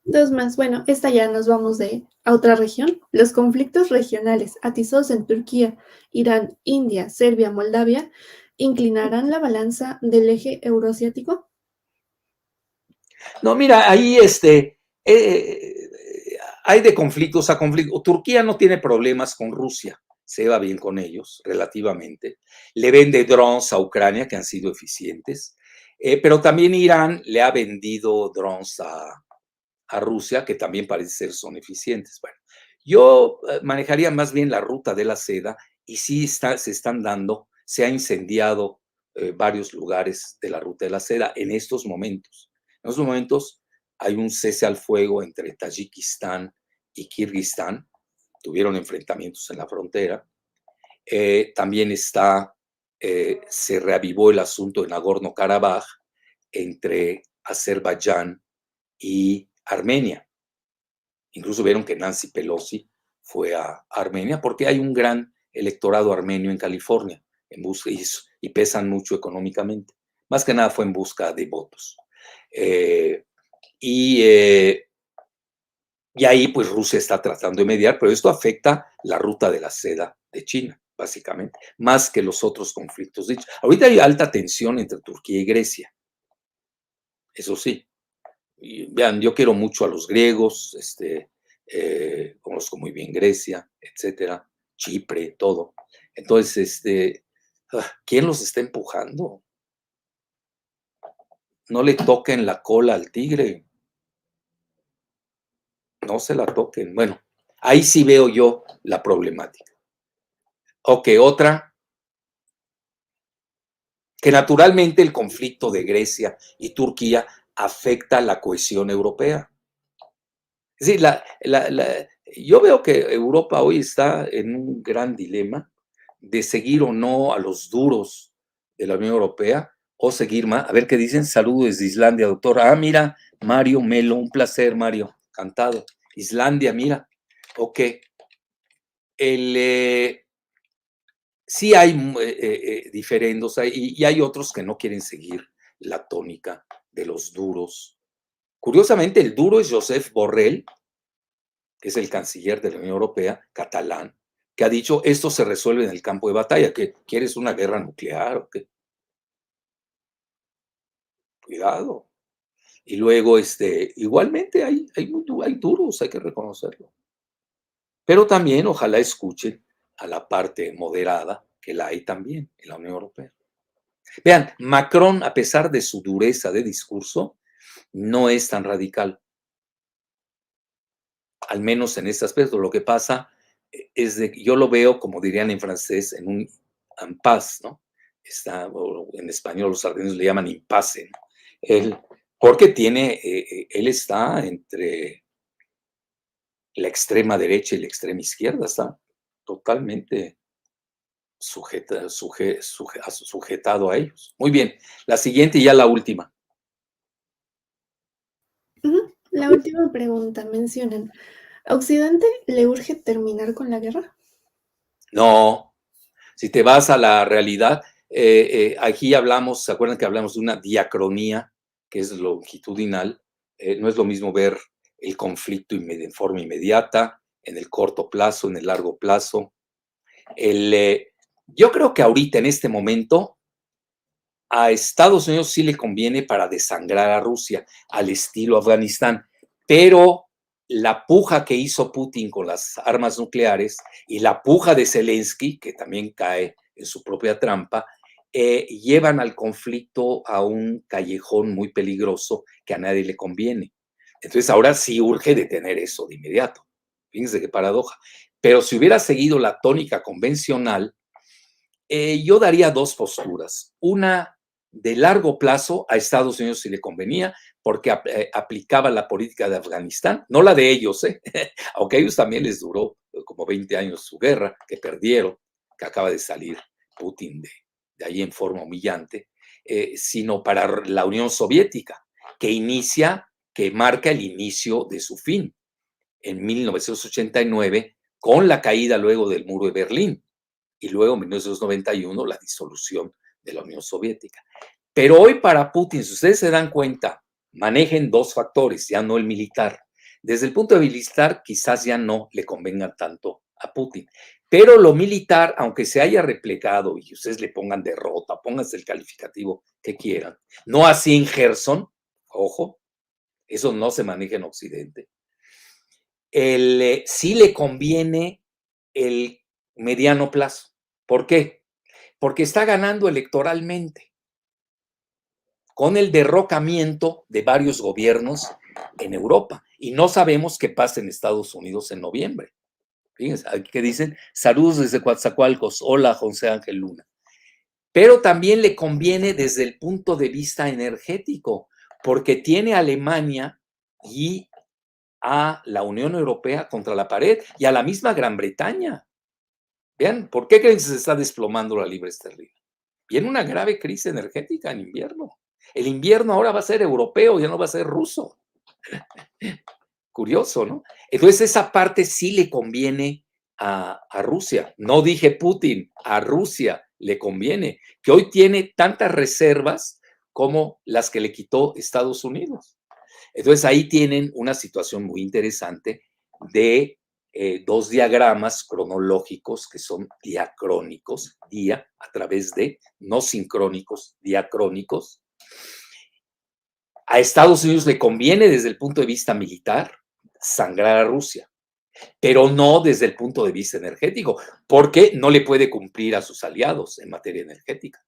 2 más. Bueno, esta ya nos vamos a otra región. Los conflictos regionales atizados en Turquía, Irán, India, Serbia, Moldavia, ¿inclinarán la balanza del eje euroasiático? No, mira, ahí hay de conflictos a conflictos. Turquía no tiene problemas con Rusia, se va bien con ellos relativamente. Le vende drones a Ucrania que han sido eficientes. Pero también Irán le ha vendido drones a Rusia, que también parece ser son eficientes. Bueno, yo manejaría más bien la ruta de la seda y sí se están dando, se ha incendiado varios lugares de la ruta de la seda en estos momentos. En estos momentos hay un cese al fuego entre Tayikistán y Kirguistán, tuvieron enfrentamientos en la frontera. También se reavivó el asunto de Nagorno-Karabaj entre Azerbaiyán y Armenia. Incluso vieron que Nancy Pelosi fue a Armenia porque hay un gran electorado armenio en California y pesan mucho económicamente. Más que nada fue en busca de votos. Y ahí pues Rusia está tratando de mediar, pero esto afecta la ruta de la seda de China, básicamente, más que los otros conflictos dichos. Ahorita hay alta tensión entre Turquía y Grecia, eso sí. Y vean, yo quiero mucho a los griegos, conozco muy bien Grecia, etcétera, Chipre, todo. Entonces, ¿quién los está empujando? No le toquen la cola al tigre, no se la toquen. Bueno, ahí sí veo yo la problemática. Ok, otra, que naturalmente el conflicto de Grecia y Turquía afecta la cohesión europea. Es decir, yo veo que Europa hoy está en un gran dilema de seguir o no a los duros de la Unión Europea o seguir más. A ver qué dicen. Saludos desde Islandia, doctor. Ah, mira, Mario Melo, un placer, Mario. Cantado. Islandia, mira. Ok. Sí hay diferendos y hay otros que no quieren seguir la tónica de los duros. Curiosamente, el duro es Josep Borrell, que es el canciller de la Unión Europea, catalán, que ha dicho esto se resuelve en el campo de batalla, que quieres una guerra nuclear o qué. Cuidado. Y luego, igualmente hay duros, hay que reconocerlo. Pero también ojalá escuchen a la parte moderada, que la hay también en la Unión Europea. Vean, Macron, a pesar de su dureza de discurso, no es tan radical, al menos en este aspecto. Lo que pasa es de que yo lo veo, como dirían en francés, en un impasse, ¿no? En español los argentinos le llaman impasse, ¿no? Porque él está entre la extrema derecha y la extrema izquierda, está totalmente sujetado a ellos. Muy bien, la siguiente y ya la última. La última pregunta, mencionan, ¿a Occidente le urge terminar con la guerra? No, si te vas a la realidad, aquí hablamos, ¿se acuerdan que hablamos de una diacronía, que es longitudinal? No es lo mismo ver el conflicto en forma inmediata, en el corto plazo, en el largo plazo. Yo creo que ahorita, en este momento, a Estados Unidos sí le conviene para desangrar a Rusia, al estilo Afganistán, pero la puja que hizo Putin con las armas nucleares y la puja de Zelensky, que también cae en su propia trampa, llevan al conflicto a un callejón muy peligroso que a nadie le conviene. Entonces ahora sí urge detener eso de inmediato. Fíjense qué paradoja. Pero si hubiera seguido la tónica convencional, yo daría dos posturas. Una, de largo plazo, a Estados Unidos sí le convenía, porque aplicaba la política de Afganistán, no la de ellos, aunque a ellos también les duró como 20 años su guerra, que perdieron, que acaba de salir Putin de ahí en forma humillante, sino para la Unión Soviética, que marca el inicio de su fin en 1989, con la caída luego del muro de Berlín y luego en 1991 la disolución de la Unión Soviética. Pero hoy para Putin, si ustedes se dan cuenta, manejen dos factores, ya no el militar. Desde el punto de vista militar, quizás ya no le convenga tanto a Putin. Pero lo militar, aunque se haya replegado y ustedes le pongan derrota, pónganse el calificativo que quieran, no así en Gerson, ojo, eso no se maneja en Occidente. Sí le conviene el mediano plazo. ¿Por qué? Porque está ganando electoralmente con el derrocamiento de varios gobiernos en Europa. Y no sabemos qué pasa en Estados Unidos en noviembre. Fíjense, aquí que dicen, saludos desde Coatzacoalcos, hola José Ángel Luna. Pero también le conviene desde el punto de vista energético, porque tiene a Alemania y a la Unión Europea contra la pared y a la misma Gran Bretaña. Vean, ¿por qué creen que se está desplomando la libra esterlina? Viene una grave crisis energética en invierno. El invierno ahora va a ser europeo, ya no va a ser ruso. Curioso, ¿no? Entonces esa parte sí le conviene a Rusia. No dije Putin, a Rusia le conviene, que hoy tiene tantas reservas como las que le quitó Estados Unidos. Entonces ahí tienen una situación muy interesante de dos diagramas cronológicos que son diacrónicos, día a través de, no sincrónicos, diacrónicos. A Estados Unidos le conviene desde el punto de vista militar sangrar a Rusia, pero no desde el punto de vista energético, porque no le puede cumplir a sus aliados en materia energética,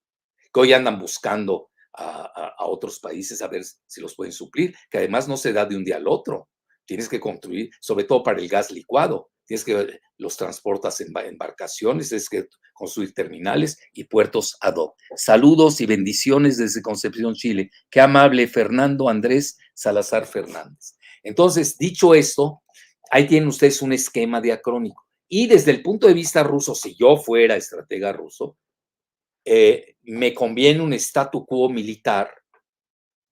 que hoy andan buscando a otros países a ver si los pueden suplir, que además no se da de un día al otro. Tienes que construir, sobre todo para el gas licuado, tienes que los transportas en embarcaciones, tienes que construir terminales y puertos ad hoc. Saludos y bendiciones desde Concepción, Chile. Qué amable Fernando Andrés Salazar Fernández. Entonces, dicho esto, ahí tienen ustedes un esquema diacrónico. Y desde el punto de vista ruso, si yo fuera estratega ruso, me conviene un statu quo militar,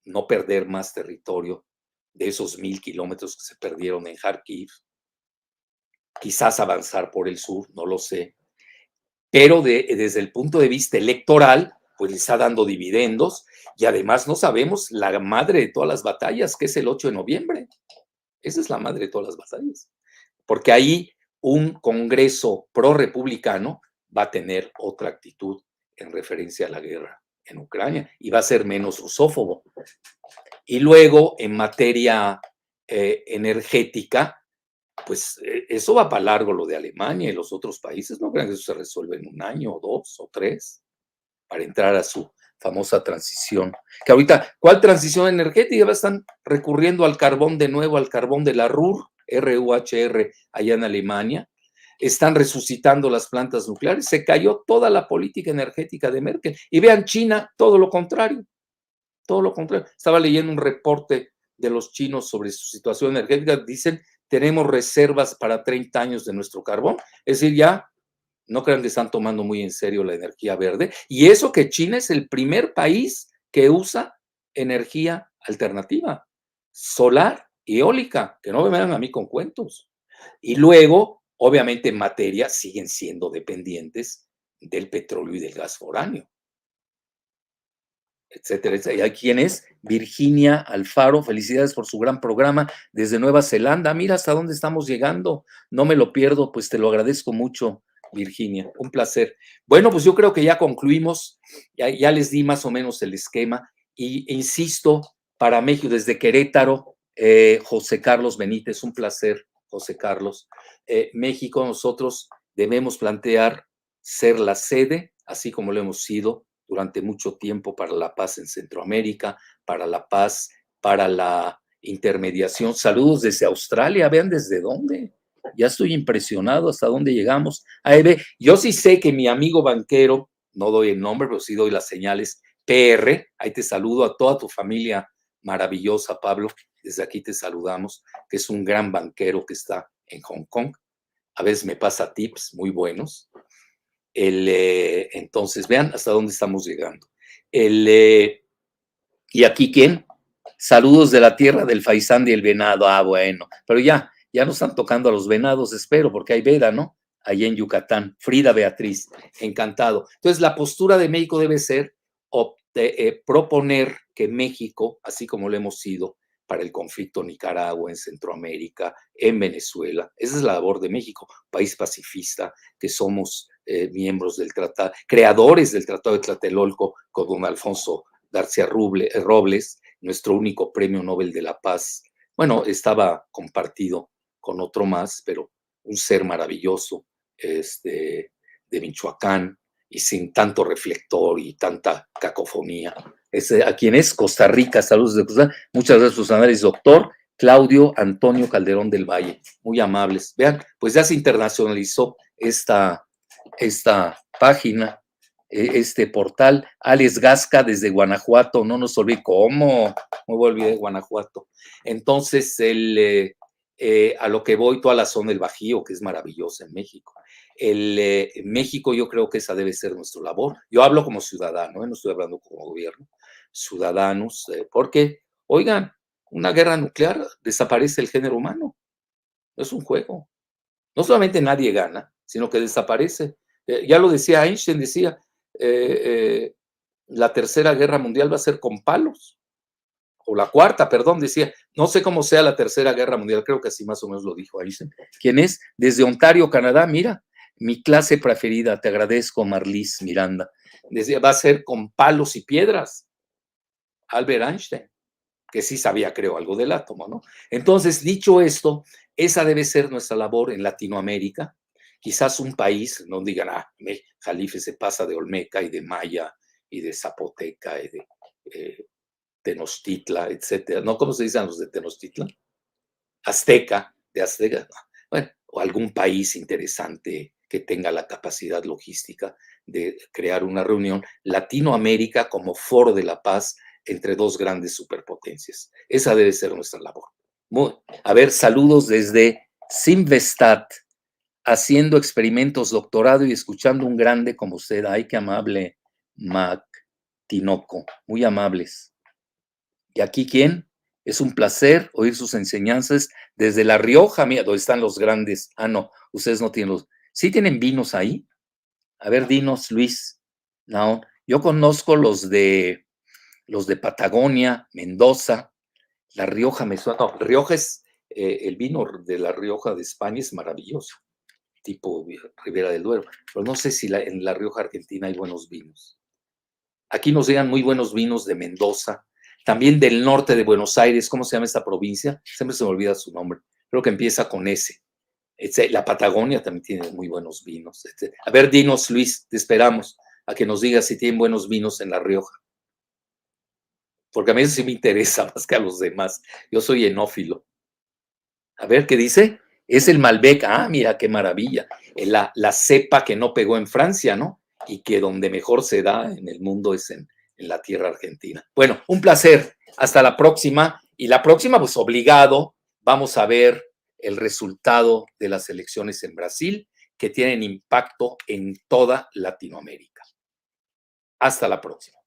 no perder más territorio de esos 1,000 kilómetros que se perdieron en Kharkiv, quizás avanzar por el sur, no lo sé, pero desde el punto de vista electoral, pues le está dando dividendos y además no sabemos la madre de todas las batallas, que es el 8 de noviembre. Esa es la madre de todas las batallas, porque ahí un Congreso pro-republicano va a tener otra actitud en referencia a la guerra en Ucrania y va a ser menos rusófobo. Y luego, en materia energética, pues eso va para largo lo de Alemania y los otros países. No crean que eso se resuelve en 1 año, o 2, o 3, para entrar a su famosa transición. Que ahorita, ¿cuál transición energética? Ya están recurriendo al carbón de nuevo, al carbón de la RUR, RUHR, allá en Alemania. Están resucitando las plantas nucleares. Se cayó toda la política energética de Merkel. Y vean China, todo lo contrario. Todo lo contrario. Estaba leyendo un reporte de los chinos sobre su situación energética. Dicen, tenemos reservas para 30 años de nuestro carbón. Es decir, ya no crean que están tomando muy en serio la energía verde. Y eso que China es el primer país que usa energía alternativa, solar y eólica, que no me vengan a mí con cuentos. Y luego, obviamente, en materia siguen siendo dependientes del petróleo y del gas foráneo, etcétera, etcétera. ¿Y hay quién es? Virginia Alfaro, felicidades por su gran programa desde Nueva Zelanda. Mira hasta dónde estamos llegando. No me lo pierdo, pues te lo agradezco mucho, Virginia. Un placer. Bueno, pues yo creo que ya concluimos. Ya les di más o menos el esquema. Y insisto, para México, desde Querétaro, José Carlos Benítez, un placer, José Carlos. México, nosotros debemos plantear ser la sede, así como lo hemos sido durante mucho tiempo, para la paz en Centroamérica, para la paz, para la intermediación. Saludos desde Australia, vean desde dónde. Ya estoy impresionado hasta dónde llegamos. Ahí ve, yo sí sé que mi amigo banquero, no doy el nombre, pero sí doy las señales, PR, ahí te saludo a toda tu familia maravillosa, Pablo, desde aquí te saludamos, que es un gran banquero que está en Hong Kong. A veces me pasa tips muy buenos. Entonces, vean hasta dónde estamos llegando. ¿Y aquí quién? Saludos de la tierra del faisán y el venado. Ah, bueno, pero ya no están tocando a los venados, espero, porque hay veda, ¿no? Allá en Yucatán. Frida Beatriz, encantado. Entonces, la postura de México debe ser proponer que México, así como lo hemos sido para el conflicto en Nicaragua, en Centroamérica, en Venezuela, esa es la labor de México, país pacifista, que somos miembros del tratado, creadores del Tratado de Tlatelolco con don Alfonso García Robles, nuestro único premio Nobel de la Paz. Bueno, estaba compartido con otro más, pero un ser maravilloso de Michoacán, y sin tanto reflector y tanta cacofonía. A quien es Costa Rica, saludos de Costa Rica. Muchas gracias por sus análisis, doctor Claudio Antonio Calderón del Valle, muy amables. Vean, pues ya se internacionalizó esta página, este portal. Alex Gasca desde Guanajuato, no nos olvide, ¿cómo? Me voy a olvidar de Guanajuato. Entonces, a lo que voy, toda la zona del Bajío, que es maravillosa en México. En México yo creo que esa debe ser nuestra labor. Yo hablo como ciudadano, no estoy hablando como gobierno, ciudadanos, porque, oigan, una guerra nuclear desaparece el género humano. Es un juego. No solamente nadie gana, sino que desaparece. Ya lo decía Einstein, decía, la tercera guerra mundial va a ser con palos. O la cuarta, perdón, decía, no sé cómo sea la tercera guerra mundial, creo que así más o menos lo dijo Einstein. ¿Quién es? Desde Ontario, Canadá, mira, mi clase preferida, te agradezco, Marlis Miranda. Decía, va a ser con palos y piedras. Albert Einstein, que sí sabía, creo, algo del átomo, ¿no? Entonces, dicho esto, esa debe ser nuestra labor en Latinoamérica. Quizás un país, no digan, Jalife se pasa de Olmeca y de Maya y de Zapoteca y de Tenochtitlan, etcétera. ¿No? ¿Cómo se dicen los de Tenochtitlan? Azteca, de Azteca. Bueno, o algún país interesante que tenga la capacidad logística de crear una reunión. Latinoamérica como foro de la paz entre dos grandes superpotencias. Esa debe ser nuestra labor. A ver, saludos desde Simvestat, haciendo experimentos, doctorado y escuchando un grande como usted. Ay, qué amable, Mac Tinoco, muy amables. ¿Y aquí quién? Es un placer oír sus enseñanzas desde La Rioja, mira, donde están los grandes. Ah, no, ustedes no tienen los. ¿Sí tienen vinos ahí? A ver, dinos, Luis. No, yo conozco los de Patagonia, Mendoza, La Rioja me suena. No, Rioja es, el vino de La Rioja de España es maravilloso, tipo Ribera del Duero, pero no sé si en La Rioja Argentina hay buenos vinos. Aquí nos llegan muy buenos vinos de Mendoza, también del norte de Buenos Aires. ¿Cómo se llama esta provincia? Siempre se me olvida su nombre. Creo que empieza con S. La Patagonia también tiene muy buenos vinos. A ver, dinos, Luis, te esperamos a que nos digas si tienen buenos vinos en La Rioja. Porque a mí eso sí me interesa más que a los demás. Yo soy enófilo. A ver, ¿qué dice? Es el Malbec. Ah, mira, qué maravilla. La cepa que no pegó en Francia, ¿no? Y que donde mejor se da en el mundo es en la tierra argentina. Bueno, un placer. Hasta la próxima. Y la próxima, pues obligado, vamos a ver el resultado de las elecciones en Brasil, que tienen impacto en toda Latinoamérica. Hasta la próxima.